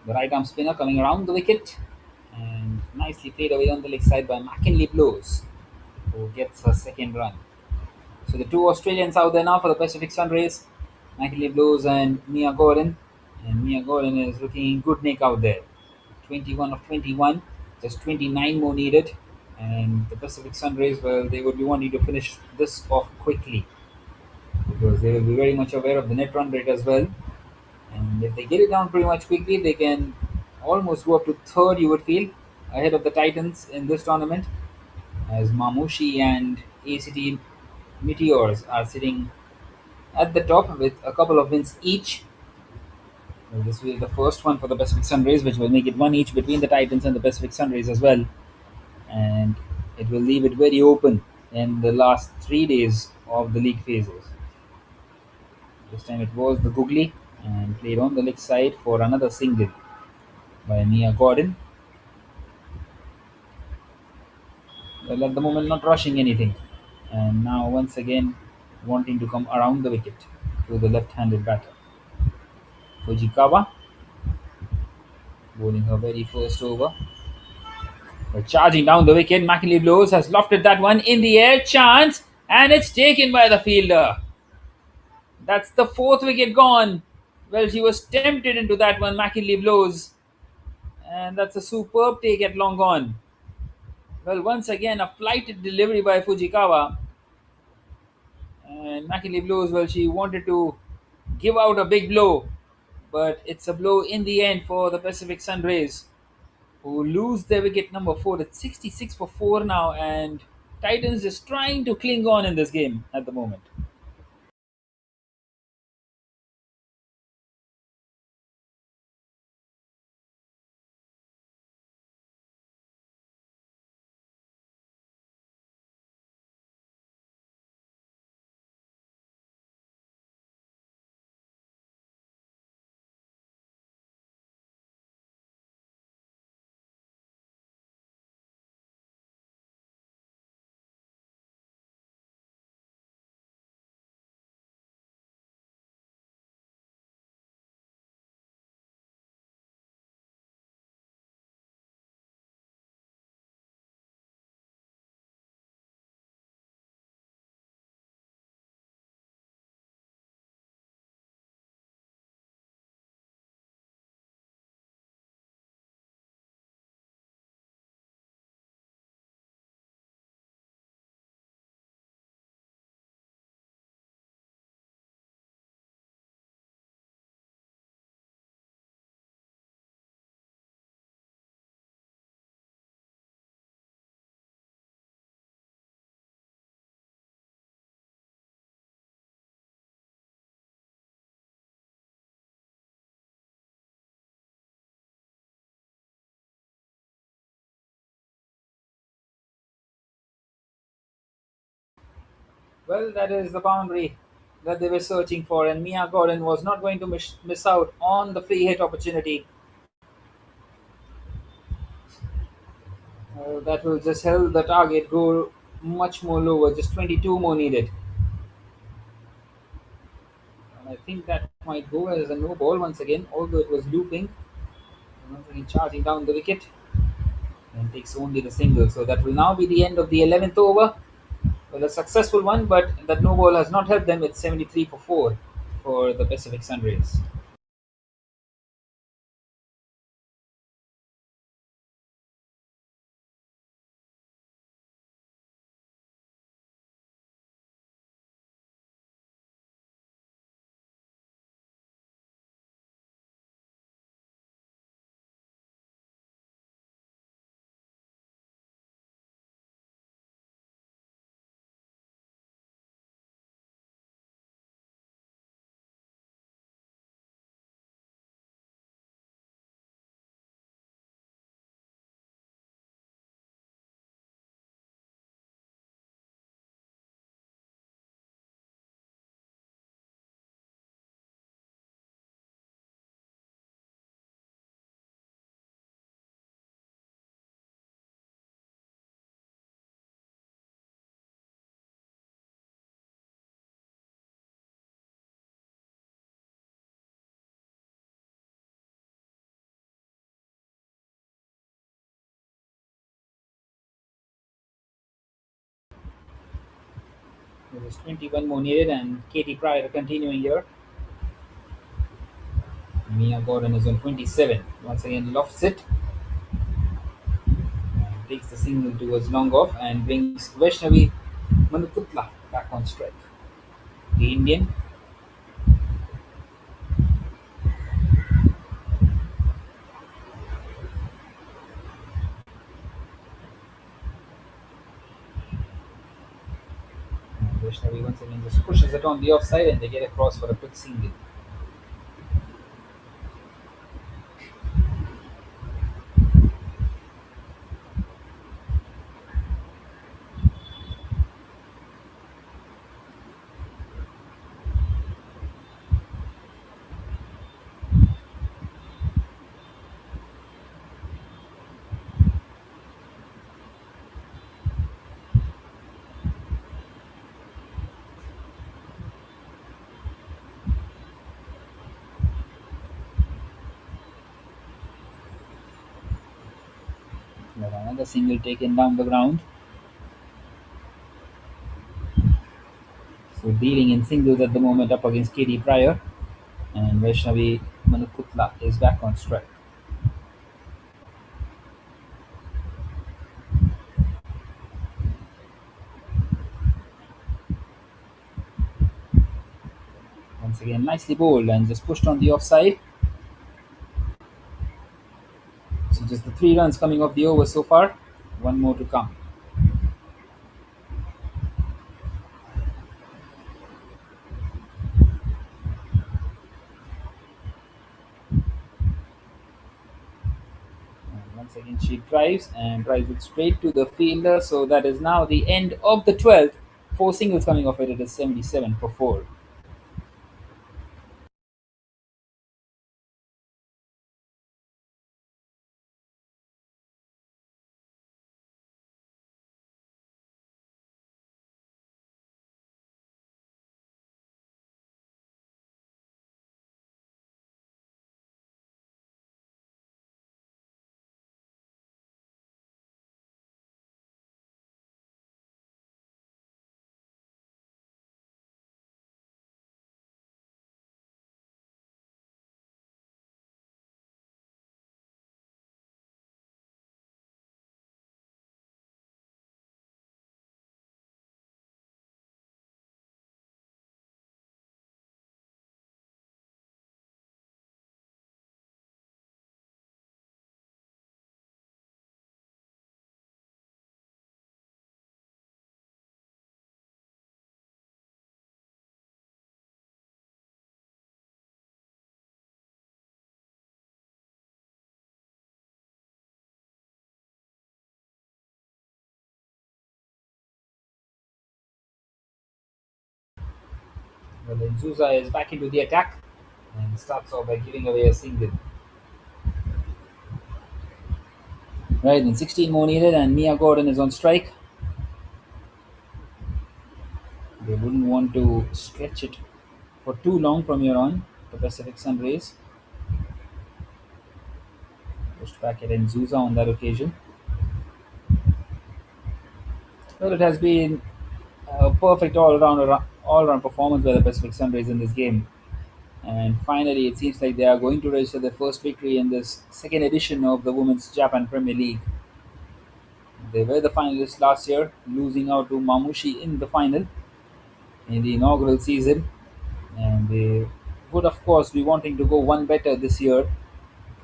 The right arm spinner coming around the wicket, and nicely played away on the leg side by McKinley Blows, who gets her second run. So the two Australians out there now for the Pacific Sunrays, Mackinley Blues and Mia Gordon. And Mia Gordon is looking good nick out there. 21 of 21, just 29 more needed. And the Pacific Sunrays, well, they would be wanting to finish this off quickly because they will be very much aware of the net run rate as well. And if they get it down pretty much quickly, they can almost go up to third, you would feel, ahead of the Titans in this tournament, as Mamushi and ACT Meteors are sitting at the top with a couple of wins each. Well, this will be the first one for the Pacific Sunrays, which will make it one each between the Titans and the Pacific Sunrays as well. And it will leave it very open in the last 3 days of the league phases. This time it was the Googly and played on the leg side for another single by Mia Gordon. Well, at the moment, not rushing anything. And now, once again, wanting to come around the wicket to the left handed batter. Fujikawa bowling her very first over. But charging down the wicket, Mackinley Blows has lofted that one in the air. Chance, and it's taken by the fielder. That's the fourth wicket gone. Well, she was tempted into that one, Mackinley Blows. And that's a superb take at long on. Well, once again, a flighted delivery by Fujikawa. And Mackinley Blows, well, she wanted to give out a big blow, but it's a blow in the end for the Pacific Sunrays, who lose their wicket number 4. It's 66 for 4 now, and Titans is trying to cling on in this game at the moment. Well, that is the boundary that they were searching for, and Mia Gordon was not going to miss out on the free hit opportunity. That will just help the target go much more lower, just 22 more needed. And I think that might go as a no ball once again, although it was looping. Once again, charging down the wicket and takes only the single. So that will now be the end of the 11th over. Well, a successful one, but that no ball has not helped them. It's 73 for 4 for the Pacific Sunrays. There is 21 more needed, and Katie Pryor continuing here. Mia Gordon is on 27. Once again, lofts it, takes the single towards long off, and brings Vaishnavi Manukutla back on strike. The Indian. Vaishnavi once again just pushes it on the offside, and they get across for a quick single. But another single taken down the ground. So dealing in singles at the moment up against Katie Pryor, and Vaishnavi Manukutla is back on strike. Once again, nicely bowled and just pushed on the offside. So just the 3 runs coming off the over so far. One more to come. And once again, she drives it straight to the fielder. So that is now the end of the 12th. 4 singles coming off it. It is 77 for 4. Well, then Zuza is back into the attack and starts off by giving away a single. Right, then 16 more needed, and Mia Gordon is on strike. They wouldn't want to stretch it for too long from here on. The Pacific Sun Rays pushed back at Nzuza on that occasion. Well, it has been a perfect all-round performance by the Pacific Sun Rays in this game. And finally, it seems like they are going to register their first victory in this second edition of the Women's Japan Premier League. They were the finalists last year, losing out to Mamushi in the final in the inaugural season. And they would, of course, be wanting to go one better this year,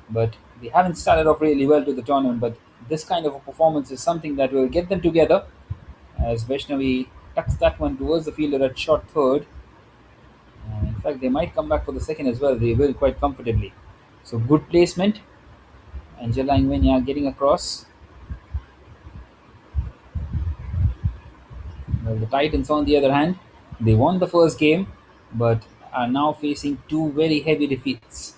but they haven't started off really well to the tournament. But this kind of a performance is something that will get them together as Vaishnavi tucks that one towards the fielder at short third. In fact, they might come back for the second as well. They will quite comfortably. So good placement. Angela Ingvenia getting across. Well, the Titans, on the other hand, they won the first game, but are now facing two very heavy defeats.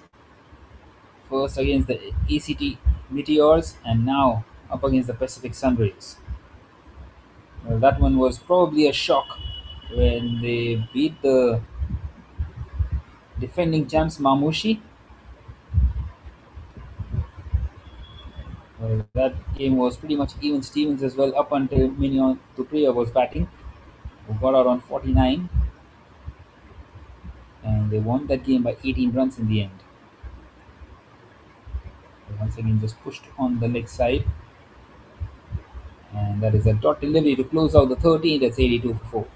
First against the ECT Meteors, and now up against the Pacific Sunrays. Well, that one was probably a shock when they beat the defending champs Mamushi. Well, that game was pretty much even Stevens as well up until Minion Tupriya was batting. who got out on 49, and they won that game by 18 runs in the end. They once again just pushed on the leg side, and that is a dot delivery to close out the 13th. That's 82 for 4.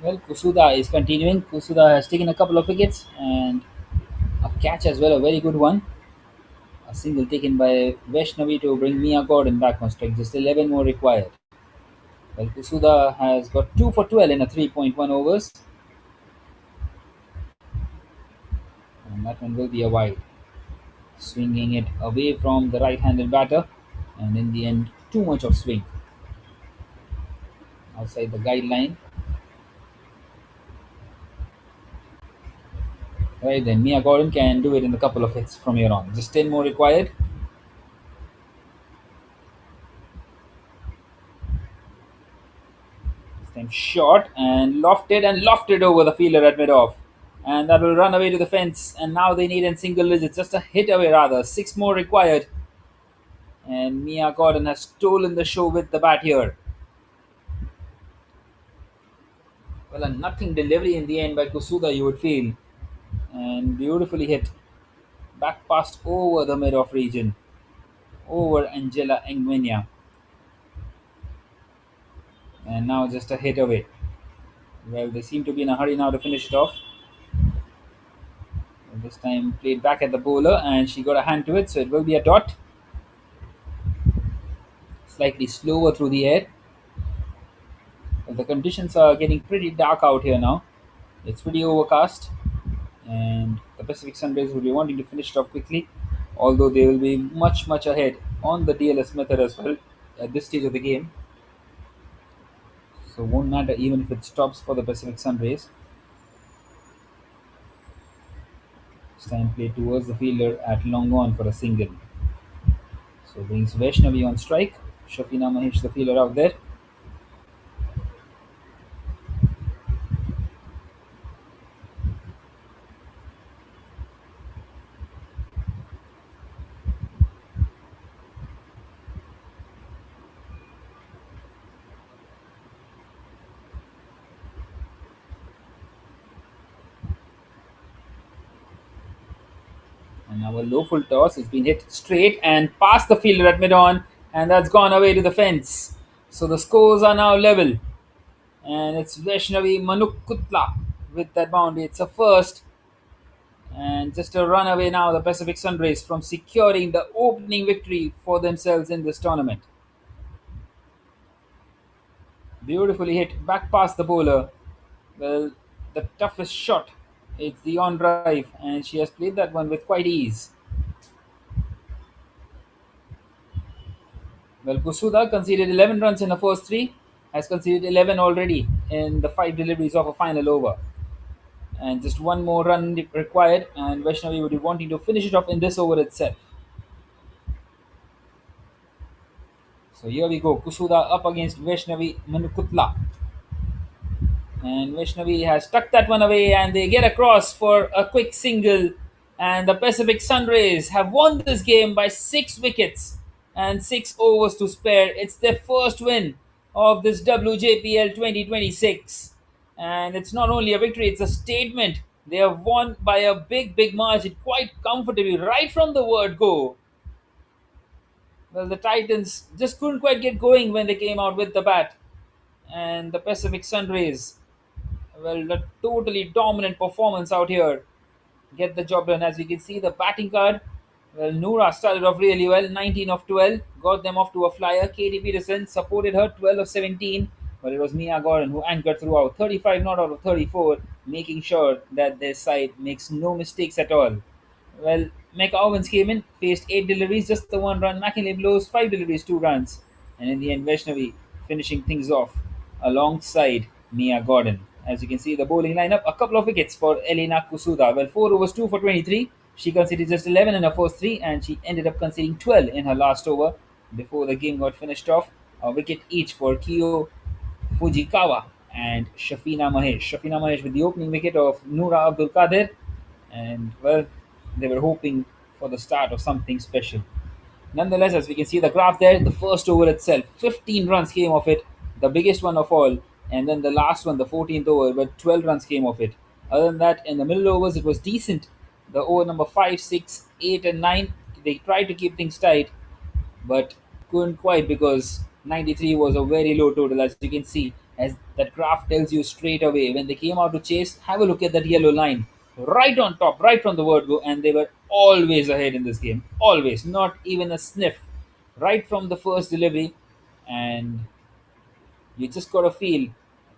Well, Kusuda is continuing. Kusuda has taken a couple of wickets and a catch as well, a very good one. A single taken by Vaishnavi to bring Mia Gordon back on strike. Just 11 more required. Well, Kusuda has got 2 for 12 in a 3.1 overs, and that one will be a wide. Swinging it away from the right-handed batter, and in the end, too much of swing outside the guideline. Right then, Mia Gordon can do it in a couple of hits from here on. Just 10 more required. This time short and lofted over the fielder at mid-off. And that will run away to the fence. And now they need in single digits, just a hit away rather. 6 more required. And Mia Gordon has stolen the show with the bat here. Well, a nothing delivery in the end by Kusuda, you would feel. And beautifully hit. Back past over the mid-off region. Over Angela Engwenya. And now just a hit away. Well, they seem to be in a hurry now to finish it off. And this time played back at the bowler and she got a hand to it, so it will be a dot. Slightly slower through the air. Well, the conditions are getting pretty dark out here now. It's pretty overcast, and the Pacific Sunrays will be wanting to finish it off quickly, although they will be much ahead on the DLS method as well at this stage of the game. So won't matter even if it stops for the Pacific Sunrays. This time played towards the fielder at long on for a single. So brings Vaishnavi on strike. Shafina Mahesh, the fielder, out there. And now a low full toss has been hit straight and past the fielder at mid on, and that's gone away to the fence. So the scores are now level, and it's Vaishnavi Manukutla with that boundary. It's a first, and just a run away now, the Pacific Sunrays from securing the opening victory for themselves in this tournament. Beautifully hit back past the bowler. Well, the toughest shot. It's the on drive, and she has played that one with quite ease. Well, Kusuda conceded 11 runs in the first three, has conceded 11 already in the 5 deliveries of a final over. And just one more run required, and Vaishnavi would be wanting to finish it off in this over itself. So here we go, Kusuda up against Vaishnavi Manukutla. And Vaishnavi has tucked that one away, and they get across for a quick single. And the Pacific Sunrays have won this game by 6 wickets and 6 overs to spare. It's their first win of this WJPL 2026. And it's not only a victory, it's a statement. They have won by a big, big margin, quite comfortably, right from the word go. Well, the Titans just couldn't quite get going when they came out with the bat. And the Pacific Sunrays, well, a totally dominant performance out here. Get the job done. As we can see, the batting card. Well, Noora started off really well, 19 of 12, got them off to a flyer. Katie Peterson supported her, 12 of 17, but it was Mia Gordon who anchored throughout, 35 not out of 34, making sure that their side makes no mistakes at all. Well, Mecca Owens came in, faced 8 deliveries, just the 1 run. McKinley blows 5 deliveries, 2 runs. And in the end, Vaishnavi finishing things off alongside Mia Gordon. As you can see, the bowling lineup, a couple of wickets for Elena Kusuda. Well, 4 overs, 2 for 23. She conceded just 11 in her first 3, and she ended up conceding 12 in her last over before the game got finished off. A wicket each for Kyo Fujikawa and Shafina Mahesh. Shafina Mahesh with the opening wicket of Noora Abdul Qadir, and well, they were hoping for the start of something special. Nonetheless, as we can see the graph there, the first over itself, 15 runs came of it, the biggest one of all, and then the last one, the 14th over, but 12 runs came of it. Other than that, in the middle overs, it was decent. The over number 5, 6, 8, and 9, they tried to keep things tight, but couldn't quite because 93 was a very low total, as you can see, as that graph tells you straight away. When they came out to chase, have a look at that yellow line right on top, right from the word go, and they were always ahead in this game, always, not even a sniff, right from the first delivery. And you just got to feel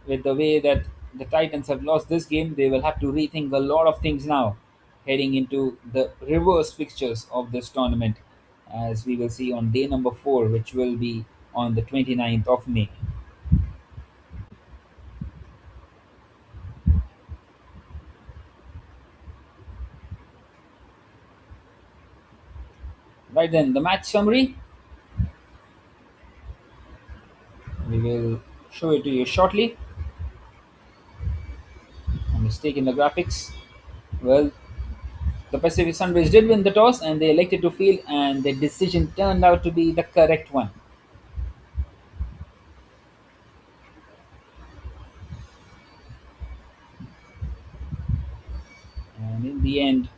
with the way that the Titans have lost this game, they will have to rethink a lot of things now heading into the reverse fixtures of this tournament, as we will see on day number 4, which will be on the 29th of May. Right then, the match summary, we will show it to you shortly. A mistake in the graphics. Well, the Pacific Sunrays did win the toss and they elected to field, and their decision turned out to be the correct one. And in the end,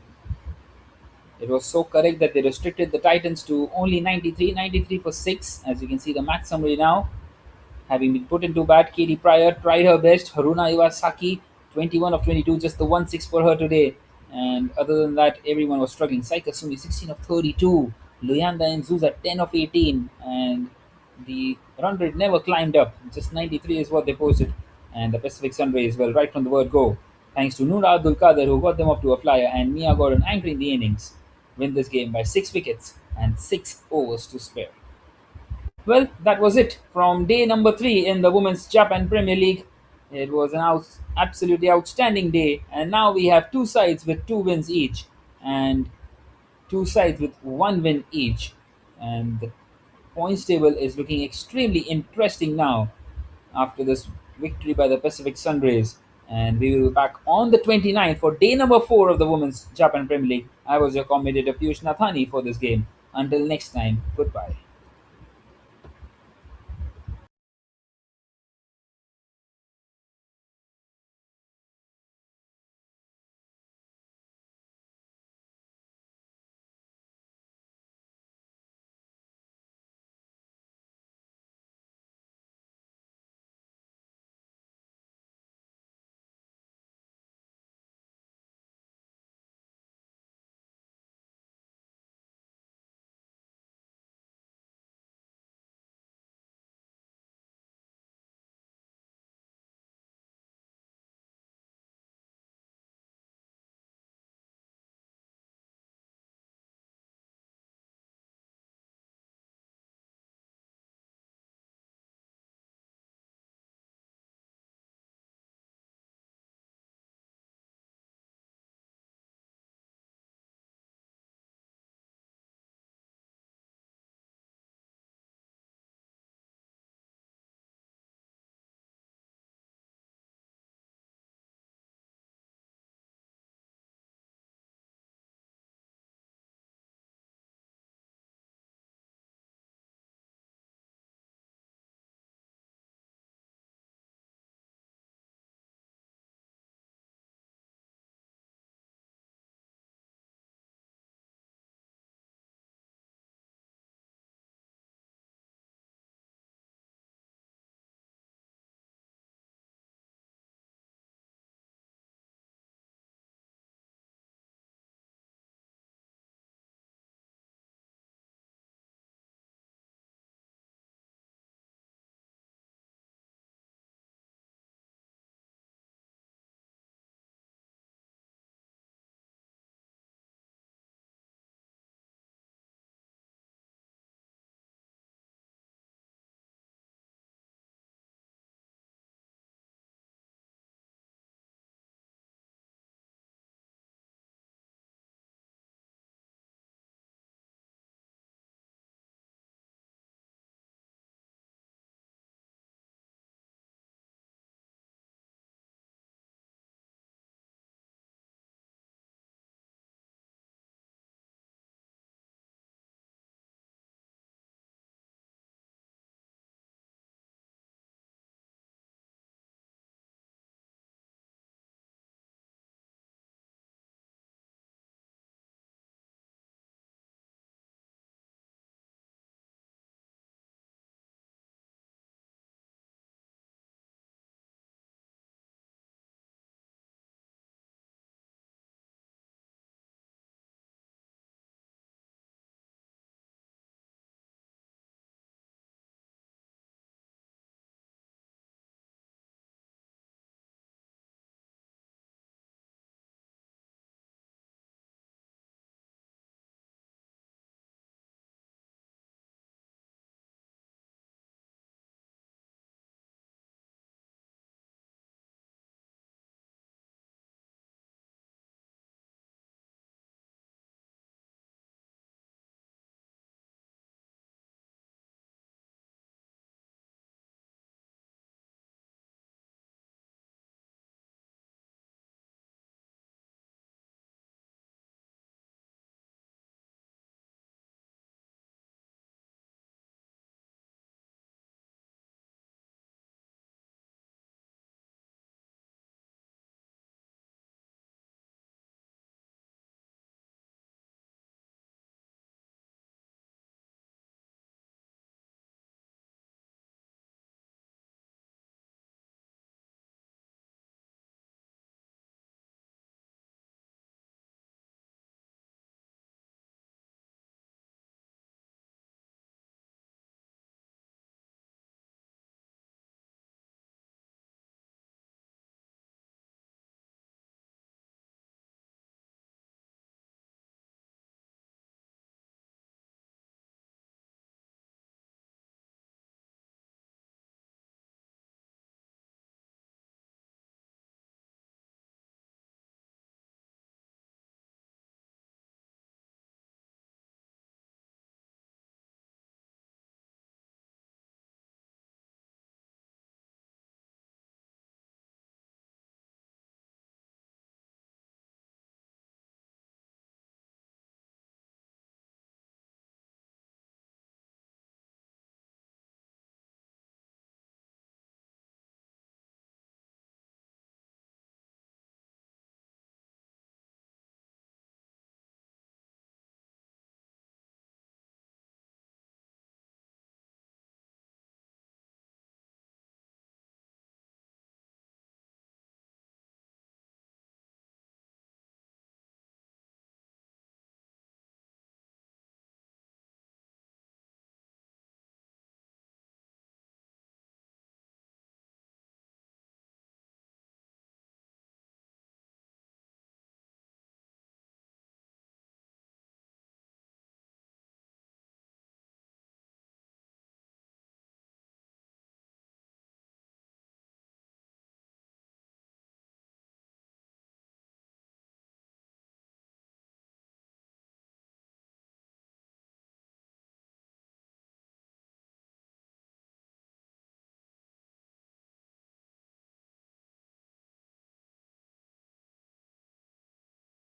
it was so correct that they restricted the Titans to only 93, 93 for 6. As you can see, the match summary now. Having been put into bat, Katie Pryor tried her best. Haruna Iwasaki, 21 of 22, just the 1 6 for her today. And other than that, everyone was struggling. Saika Sumi, 16 of 32. Luyanda Nzuza, 10 of 18. And the run rate never climbed up. Just 93 is what they posted. And the Pacific Sunrays, well, right from the word go. Thanks to Noora Abdul Qadir, who got them off to a flyer, and Mia Gordon anchoring the innings, win this game by 6 wickets and 6 overs to spare. Well, that was it from day number 3 in the Women's Japan Premier League. It was an absolutely outstanding day, and now we have two sides with 2 wins each, and two sides with 1 win each. And the points table is looking extremely interesting now after this victory by the Pacific Sunrays. And we will be back on the 29th for day number 4 of the Women's Japan Premier League. I was your commentator Piyush Nathani for this game. Until next time, goodbye.